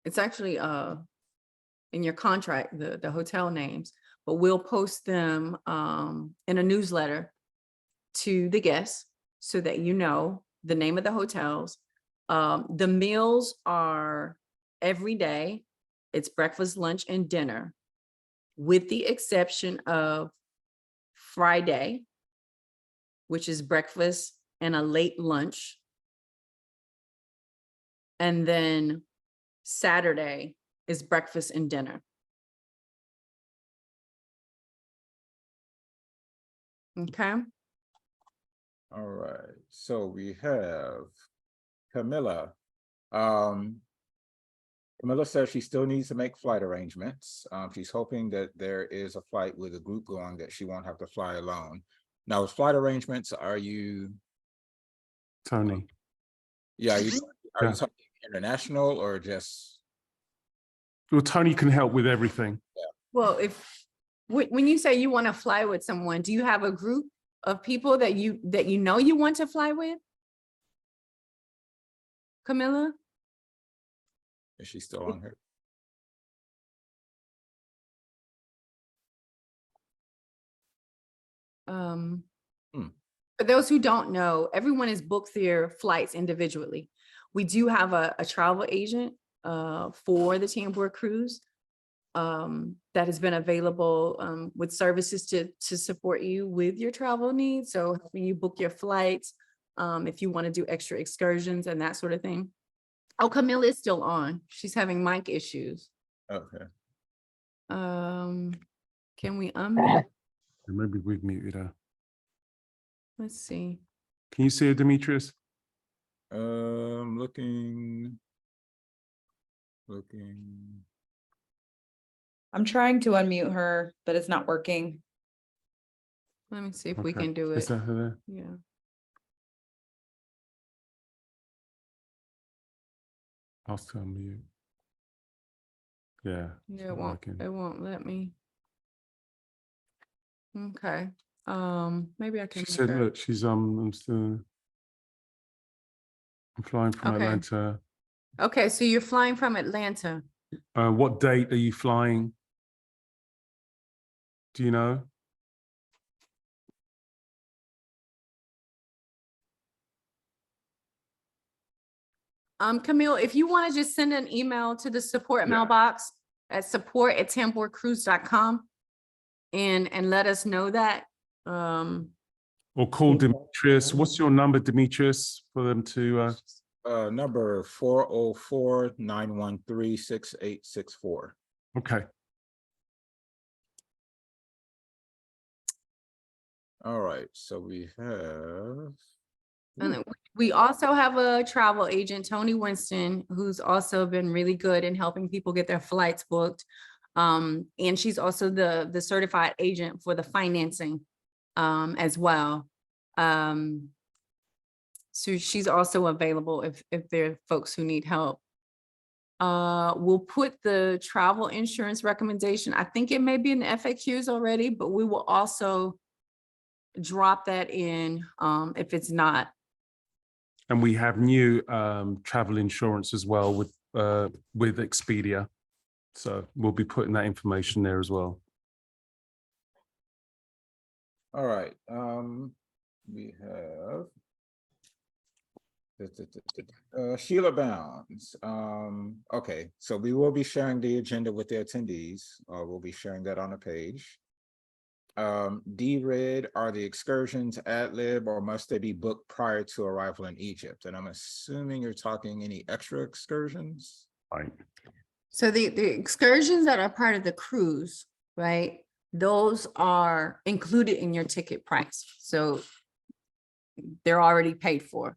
It's actually in your contract, the hotel names, but we'll post them in a newsletter to the guests so that you know the name of the hotels. The meals are every day. It's breakfast, lunch, and dinner, with the exception of Friday, which is breakfast and a late lunch. And then Saturday is breakfast and dinner. Okay. All right, so we have Camilla. Camilla says she still needs to make flight arrangements. She's hoping that there is a flight with a group going that she won't have to fly alone. Now, with flight arrangements, are you? Tony. Yeah, are you talking international or just? Well, Tony can help with everything. Well, when you say you want to fly with someone, do you have a group of people that you want to fly with? Camilla? Is she still on here? For those who don't know, everyone has booked their flights individually. We do have a travel agent for the Tambor Cruise that has been available with services to support you with your travel needs. So helping you book your flights, if you want to do extra excursions and that sort of thing. Oh, Camilla is still on. She's having mic issues. Okay. Can we unmute? Maybe we've muted her. Let's see. Can you see her, Demetrius? Looking. I'm trying to unmute her, but it's not working. Let me see if we Okay. can do Is it. that her there? Yeah. I'll still unmute. Yeah. Yeah, it won't let me. Okay. Maybe I can. She said, look, she's I'm flying from Okay. Atlanta. Okay, so you're flying from Atlanta. What date are you flying? Do you know? Camille, if you want to just send an email to the support mailbox at support@tamborcruise.com and let us know that. Or call Demetrius. What's your number, Demetrius, for them to Number 404-913-6864. Okay. All right, so we have. And then we also have a travel agent, Tony Winston, who's also been really good in helping people get their flights booked. And she's also the certified agent for the financing as well. So she's also available if there are folks who need help. We'll put the travel insurance recommendation. I think it may be in the FAQs already, but we will also drop that in if it's not. And we have new travel insurance as well with Expedia. So we'll be putting that information there as well. All right, we have Sheila Bounds. Okay, so we will be sharing the agenda with the attendees. We'll be sharing that on the page. D-Red, are the excursions ad lib or must they be booked prior to arrival in Egypt? And I'm assuming you're talking any extra excursions? Right. So the excursions that are part of the cruise, right? Those are included in your ticket price. So they're already paid for.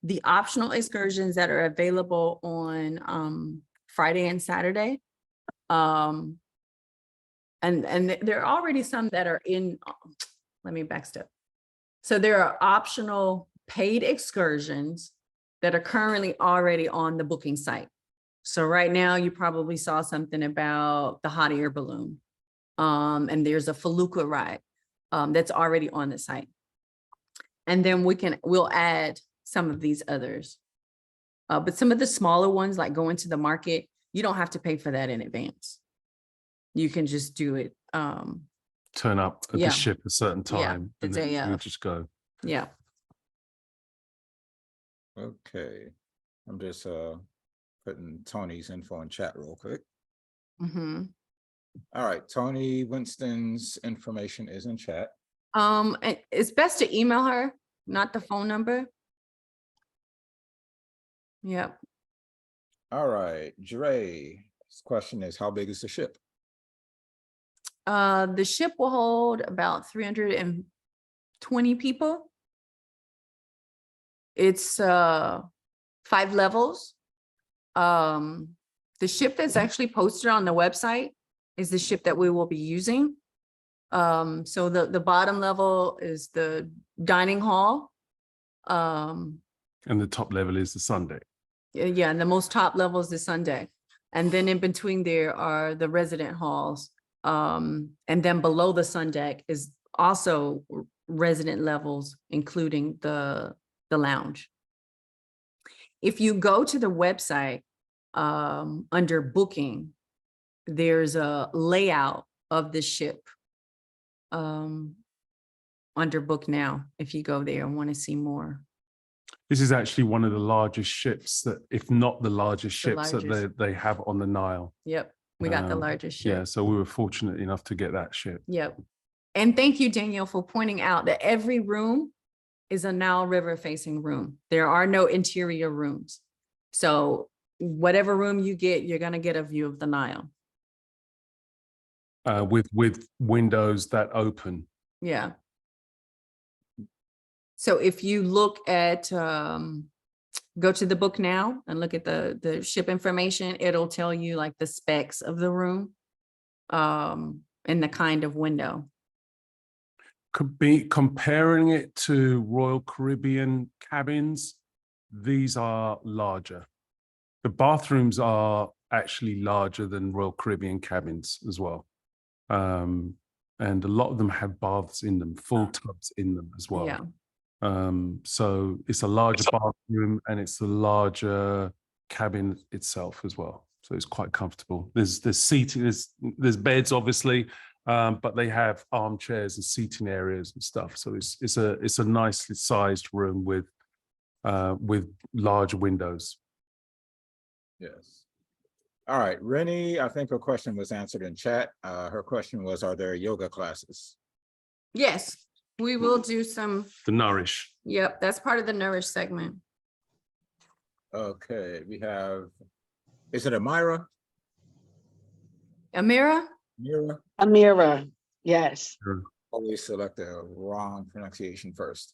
The optional excursions that are available on Friday and Saturday. And there are already some that are in, let me backstep. So there are optional paid excursions that are currently already on the booking site. So right now you probably saw something about the hot air balloon. And there's a felucca ride that's already on the site. And then we'll add some of these others. But some of the smaller ones, like going to the market, you don't have to pay for that in advance. You can just do it. Turn up at the ship a certain time the and day then you of. just go. Yeah. Okay, I'm just putting Tony's info in chat real quick. Mm-hmm. All right, Tony Winston's information is in chat. It's best to email her, not the phone number. Yep. All right, Dre, his question is, how big is the ship? The ship will hold about 320 people. It's 5 levels. The ship that's actually posted on the website is the ship that we will be using. So the bottom level is the dining hall. And the top level is the Sunday. Yeah, and the most top level is the Sunday. And then in between there are the resident halls. And then below the sun deck is also resident levels, including the lounge. If you go to the website under booking, there's a layout of the ship under book now, if you go there and want to see more. This is actually one of the largest ships that, if not the largest ships that they have on the Nile. Yep, we got the largest ship. Yeah, so we were fortunate enough to get that ship. Yep. And thank you, Danielle, for pointing out that every room is a Nile River facing room. There are no interior rooms. So whatever room you get, you're going to get a view of the Nile. With windows that open. Yeah. So if you look at, go to the book now and look at the ship information, it'll tell you like the specs of the room and the kind of window. Could be comparing it to Royal Caribbean cabins. These are larger. The bathrooms are actually larger than Royal Caribbean cabins as well. And a lot of them have baths in them, full tubs in them as well. Yeah. So it's a larger bathroom and it's a larger cabin itself as well. So it's quite comfortable. There's seating, there's beds obviously, but they have armchairs and seating areas and stuff. So it's a nicely sized room with large windows. Yes. All right, Rennie, I think her question was answered in chat. Her question was, are there yoga classes? Yes, we will do some. The Nourish. Yep, that's part of the Nourish segment. Okay, we have, is it Amira? Amira? Amira? Amira, yes. Always select the wrong pronunciation first.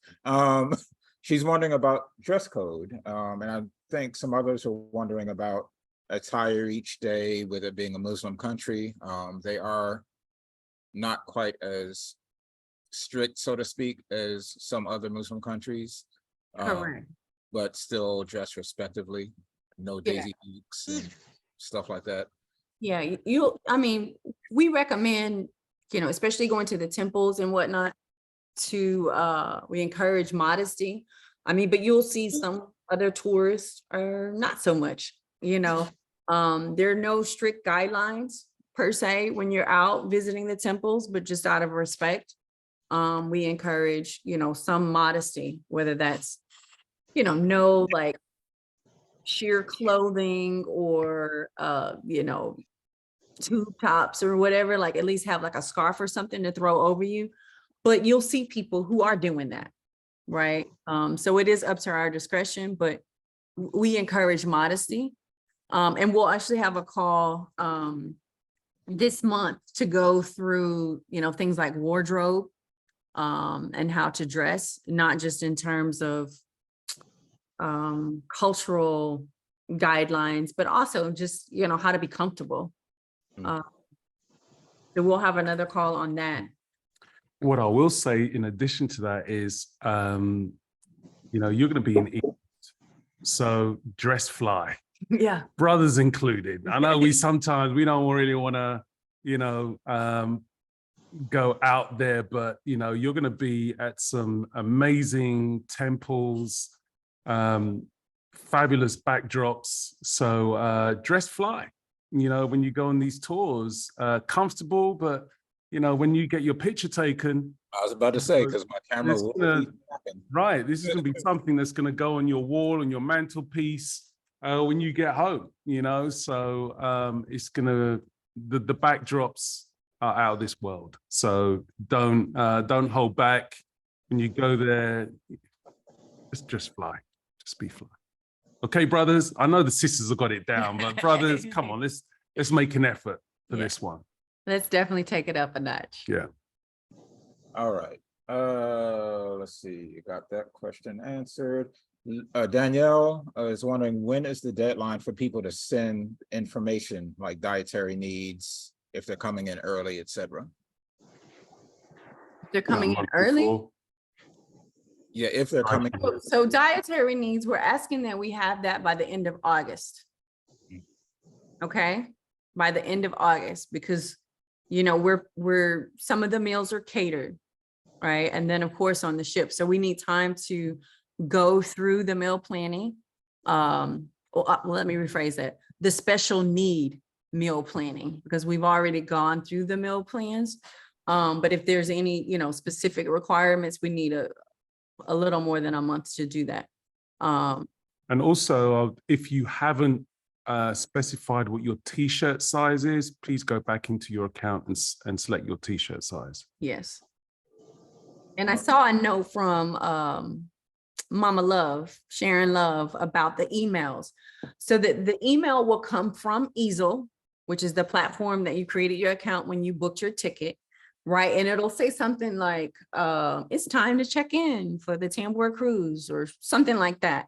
She's wondering about dress code. And I think some others are wondering about attire each day, with it being a Muslim country. They are not quite as strict, so to speak, as some other Muslim countries. Correct. But still dress respectively, no Yeah. Daisy Dukes and stuff like that. Yeah, I mean, we recommend, especially going to the temples and whatnot, we encourage modesty. I mean, but you'll see some other tourists are not so much, there are no strict guidelines per se when you're out visiting the temples, but just out of respect, we encourage, some modesty, whether that's, no like sheer clothing or, tube tops or whatever, like at least have like a scarf or something to throw over you. But you'll see people who are doing that, right? So it is up to our discretion, but we encourage modesty. And we'll actually have a call this month to go through, things like wardrobe and how to dress, not just in terms of cultural guidelines, but also just, how to be comfortable. So we'll have another call on that. What I will say in addition to that is, you're going to be in Egypt, so dress fly, Yeah. brothers included. I know we don't really want to, go out there, but you're going to be at some amazing temples, fabulous backdrops. So dress fly. When you go on these tours, comfortable, but when you get your picture taken, I was about to say, because my camera will be right, this is going to be something that's going to go on your wall, on your mantelpiece when you get home. So it's gonna the backdrops are out of this world. So don't hold back when you go there. Just fly, just be fly. Okay, brothers, I know the sisters have got it down, but brothers, come on, let's make an effort for this one. Let's definitely take it up a notch. Yeah. All right. Let's see. You got that question answered. Danielle is wondering, when is the deadline for people to send information like dietary needs, if they're coming in early, etc.? They're coming in early. Yeah, if they're coming. So dietary needs, we're asking that we have that by the end of August. Okay, by the end of August, because we're some of the meals are catered, right? And then of course on the ship. So we need time to go through the meal planning. Let me rephrase that. The special need meal planning, because we've already gone through the meal plans. But if there's any, specific requirements, we need a little more than a month to do that. And also, if you haven't specified what your t-shirt size is, please go back into your account and select your t-shirt size. Yes. And I saw a note from Mama Love, Sharon Love, about the emails. So that the email will come from Easel, which is the platform that you created your account when you booked your ticket, right? And it'll say something like, it's time to check in for the Tambor cruise or something like that.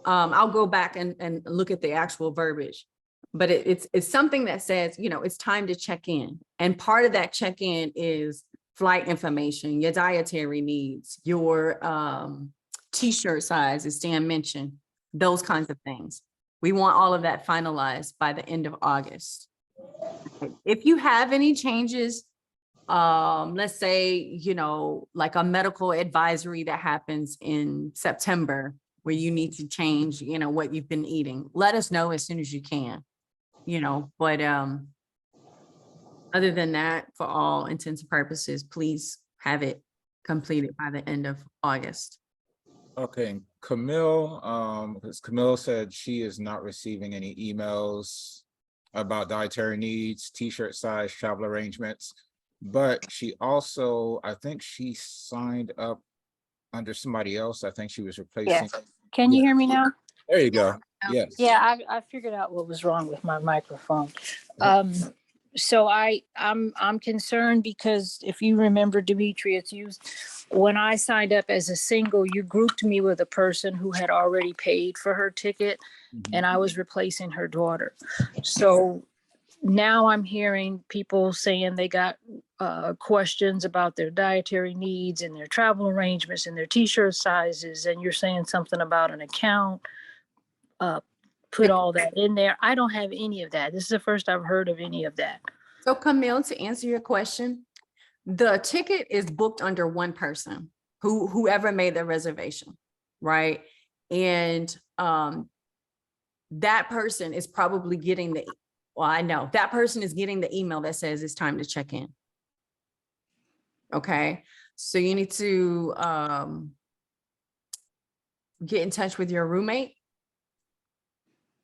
I'll go back and look at the actual verbiage, but it's something that says, it's time to check in. And part of that check-in is flight information, your dietary needs, your t-shirt size, as Stan mentioned, those kinds of things. We want all of that finalized by the end of August. If you have any changes, let's say, like a medical advisory that happens in September, where you need to change, what you've been eating, let us know as soon as you can, but other than that, for all intents and purposes, please have it completed by the end of August. Okay, Camille, because Camille said she is not receiving any emails about dietary needs, t-shirt size, travel arrangements, but she also, I think she signed up under somebody else. I think she was replacing. Yes. Can you hear me now? There you go. Yes. Yeah, I figured out what was wrong with my microphone. So I'm concerned because if you remember, Demetrius, when I signed up as a single, you grouped me with a person who had already paid for her ticket, and I was replacing her daughter. So now I'm hearing people saying they got questions about their dietary needs and their travel arrangements and their t-shirt sizes, and you're saying something about an account. Put all that in there. I don't have any of that. This is the first I've heard of any of that. So Camille, to answer your question, the ticket is booked under one person, whoever made the reservation, right? And that person is probably getting I know that person is getting the email that says it's time to check in. Okay, so you need to get in touch with your roommate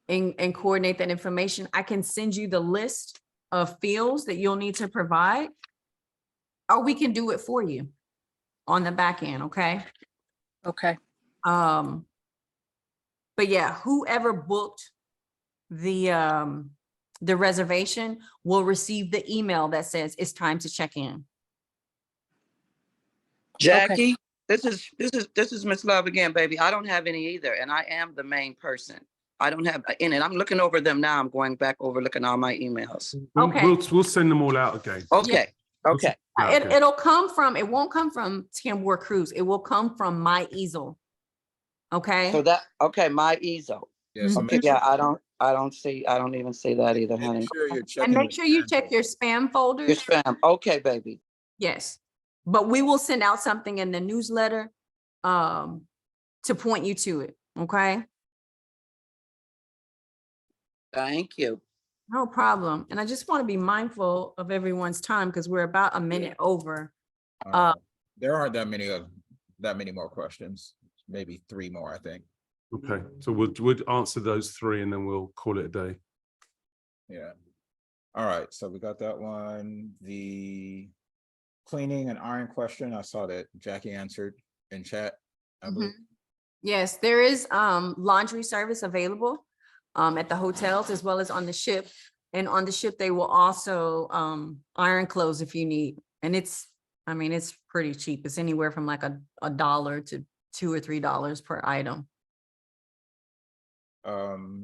and coordinate that information. I can send you the list of fields that you'll need to provide, or we can do it for you on the back end, okay? Okay. But yeah, whoever booked the reservation will receive the email that says it's time to check in. Jackie, this is Miss Love again, baby. I don't have any either, and I am the main person. I don't have in it. I'm looking over them now. I'm going back over looking all my emails. Okay. We'll send them all out again. Okay. Okay. It won't come from Tambor Cruise. It will come from My Easel. Okay. So my easel. Yeah, so Okay, make yeah, sure, I don't even see that either, honey. make sure you're And checking. make sure you check your spam Your folders. spam. Okay, baby. Yes. But we will send out something in the newsletter to point you to it. Okay. Thank you. No problem. And I just want to be mindful of everyone's time because we're about a minute over. There aren't that many more questions, maybe 3 more, I think. Okay, so we'll answer those 3 and then we'll call it a day. Yeah. All right, so we got that one. The cleaning and iron question, I saw that Jackie answered in chat, I believe. Yes, there is laundry service available at the hotels as well as on the ship. And on the ship, they will also iron clothes if you need. And it's pretty cheap. It's anywhere from like $1 to $2 or $3 per item.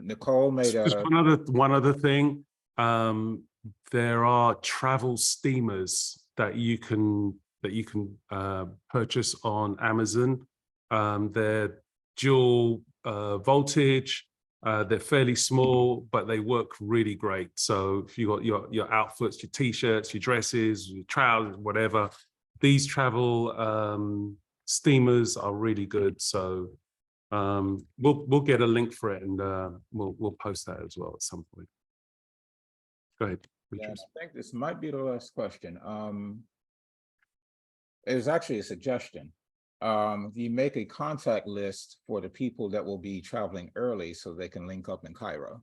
Nicole made Just one other thing. There are travel steamers that you can purchase on Amazon. They're dual voltage. They're fairly small, but they work really great. So if you got your outfits, your t-shirts, your dresses, your trousers, whatever, these travel steamers are really good. So we'll get a link for it and we'll post that as well at some point. Go ahead. Yeah, I think this might be the last question. It was actually a suggestion. You make a contact list for the people that will be traveling early so they can link up in Cairo.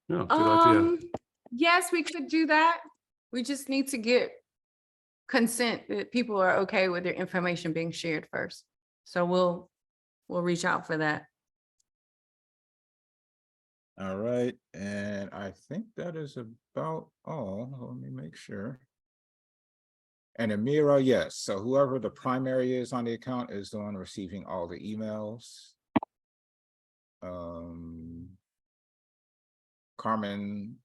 Yeah, good idea. Yes, we could do that. We just need to get consent that people are okay with their information being shared first. So we'll reach out for that. All right, and I think that is about all. Let me make sure. And Amira, yes. So whoever the primary is on the account is the one receiving all the emails. Carmen,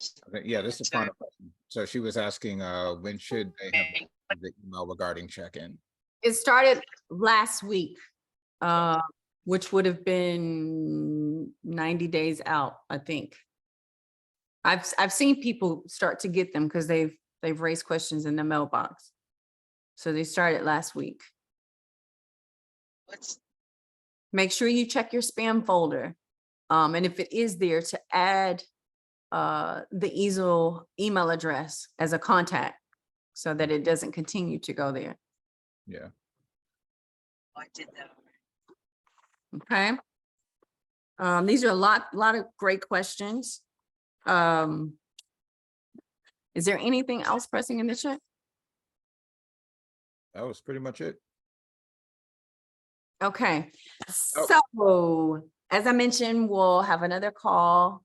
yeah, this is final question. So she was asking, when should they have the email regarding check-in? It started last week, which would have been 90 days out, I think. I've seen people start to get them because they've raised questions in the mailbox. So they started last week. Make sure you check your spam folder. And if it is there, to add the easel email address as a contact so that it doesn't continue to go there. Yeah. I did that. Okay. These are a lot of great questions. Is there anything else pressing in the chat? That was pretty much it. Okay, so as I mentioned, we'll have another call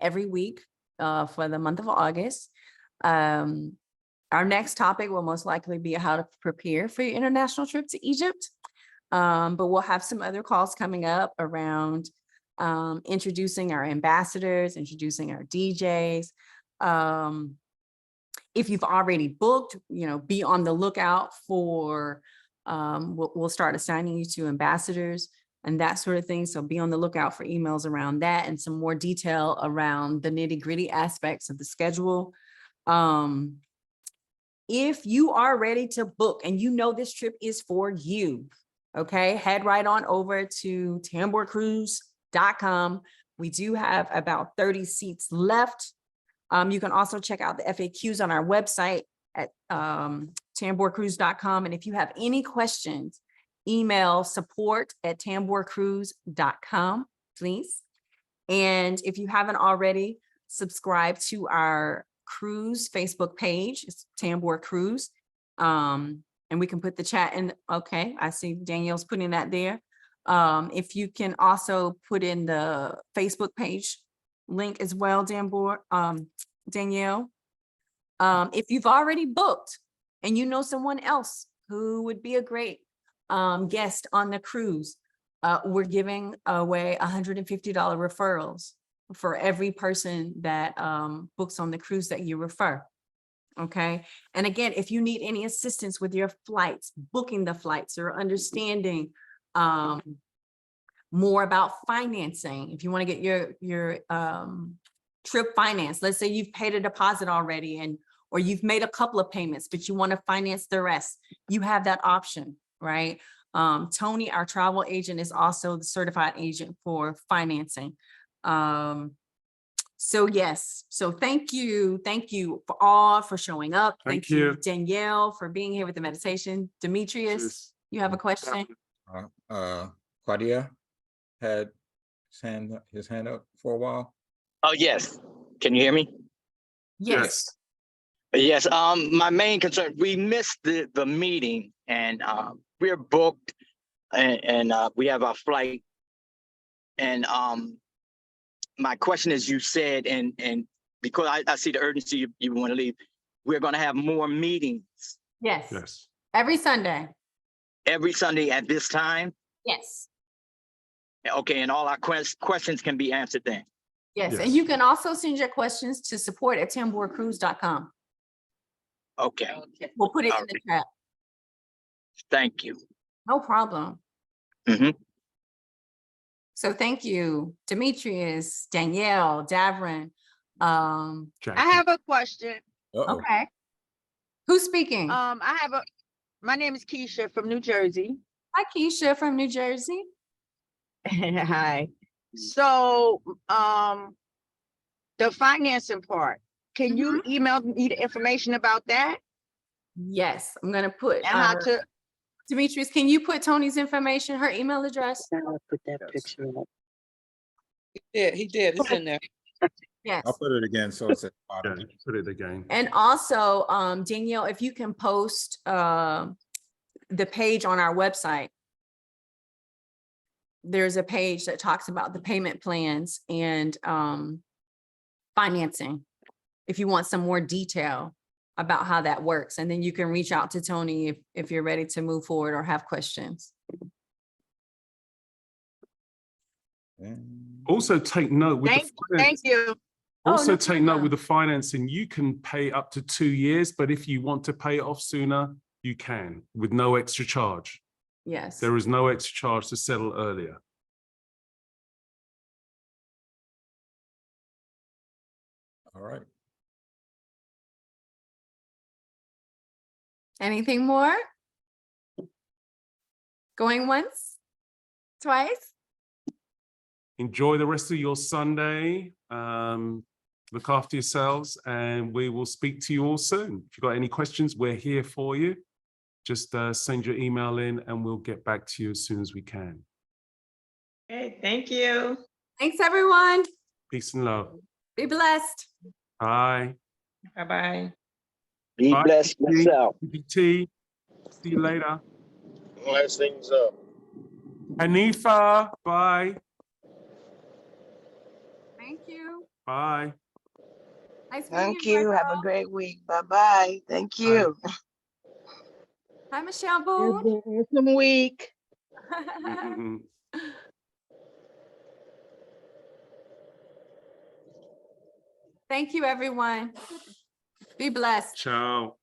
every week for the month of August. Our next topic will most likely be how to prepare for your international trip to Egypt. But we'll have some other calls coming up around introducing our ambassadors, introducing our DJs. If you've already booked, be on the lookout for, we'll start assigning you to ambassadors and that sort of thing. So be on the lookout for emails around that and some more detail around the nitty-gritty aspects of the schedule. If you are ready to book and this trip is for you, okay, head right on over to tamborcruise.com. We do have about 30 seats left. You can also check out the FAQs on our website at tamborcruise.com. And if you have any questions, email support@tamborcruise.com, please. And if you haven't already, subscribe to our cruise Facebook page. It's Tambor Cruise. And we can put the chat in. Okay, I see Danielle's putting that there. If you can also put in the Facebook page link as well, Danielle. If you've already booked and you know someone else who would be a great guest on the cruise, we're giving away $150 referrals for every person that books on the cruise that you refer. Okay. And again, if you need any assistance with your flights, booking the flights or understanding more about financing, if you want to get your trip financed, let's say you've paid a deposit already or you've made a couple of payments, but you want to finance the rest, you have that option, right? Tony, our travel agent, is also the certified agent for financing. So yes, so thank you for all for showing up. Thank you, Danielle, for being here with the meditation. Demetrius, you have a question? Claudia had his hand up for a while. Oh, yes. Can you hear me? Yes. Yes. My main concern, we missed the meeting and we're booked and we have our flight. And my question is, you said, and because I see the urgency you want to leave, we're going to have more meetings. Yes. Every Sunday. Every Sunday at this time? Yes. Okay, and all our questions can be answered then. Yes, and you can also send your questions to support@tamborcruise.com. Okay. We'll put it in the chat. Thank you. No problem. Mm-hmm. So thank you, Demetrius, Danielle, Davrin. I have a question. Okay. Who's speaking? My name is Keisha from New Jersey. Hi, Keisha from New Jersey. Hi. So, the financing part, can you email me the information about that? Yes, I'm gonna put, And how to, Demetrius, can you put Tony's information, her email address? put that picture up. He did. It's in there. Yes. I'll put it again so it's at the Yeah, bottom. put it again. And also, Danielle, if you can post the page on our website. There's a page that talks about the payment plans and financing, if you want some more detail about how that works. And then you can reach out to Tony if you're ready to move forward or have questions. Also take note with Thank you. Also no take note problem. with the financing, you can pay up to 2 years, but if you want to pay it off sooner, you can with no extra charge. Yes. There is no extra charge to settle earlier. All right. Anything more? Going once? Twice? Enjoy the rest of your Sunday. Look after yourselves and we will speak to you all soon. If you've got any questions, we're here for you. Just send your email in and we'll get back to you as soon as we can. Okay, thank you. Thanks, everyone. Peace and love. Be blessed. Bye. Bye-bye. Be Bye. blessed yourself. BT. See you later. Last things up. Hanifa, bye. Thank you. Bye. Nice meeting Thank you. Have a Michael. great week. Bye-bye. Thank Bye. you. Hi, Michelle Have Boone. an awesome week. Mhm. Thank you, everyone. Be blessed. Ciao.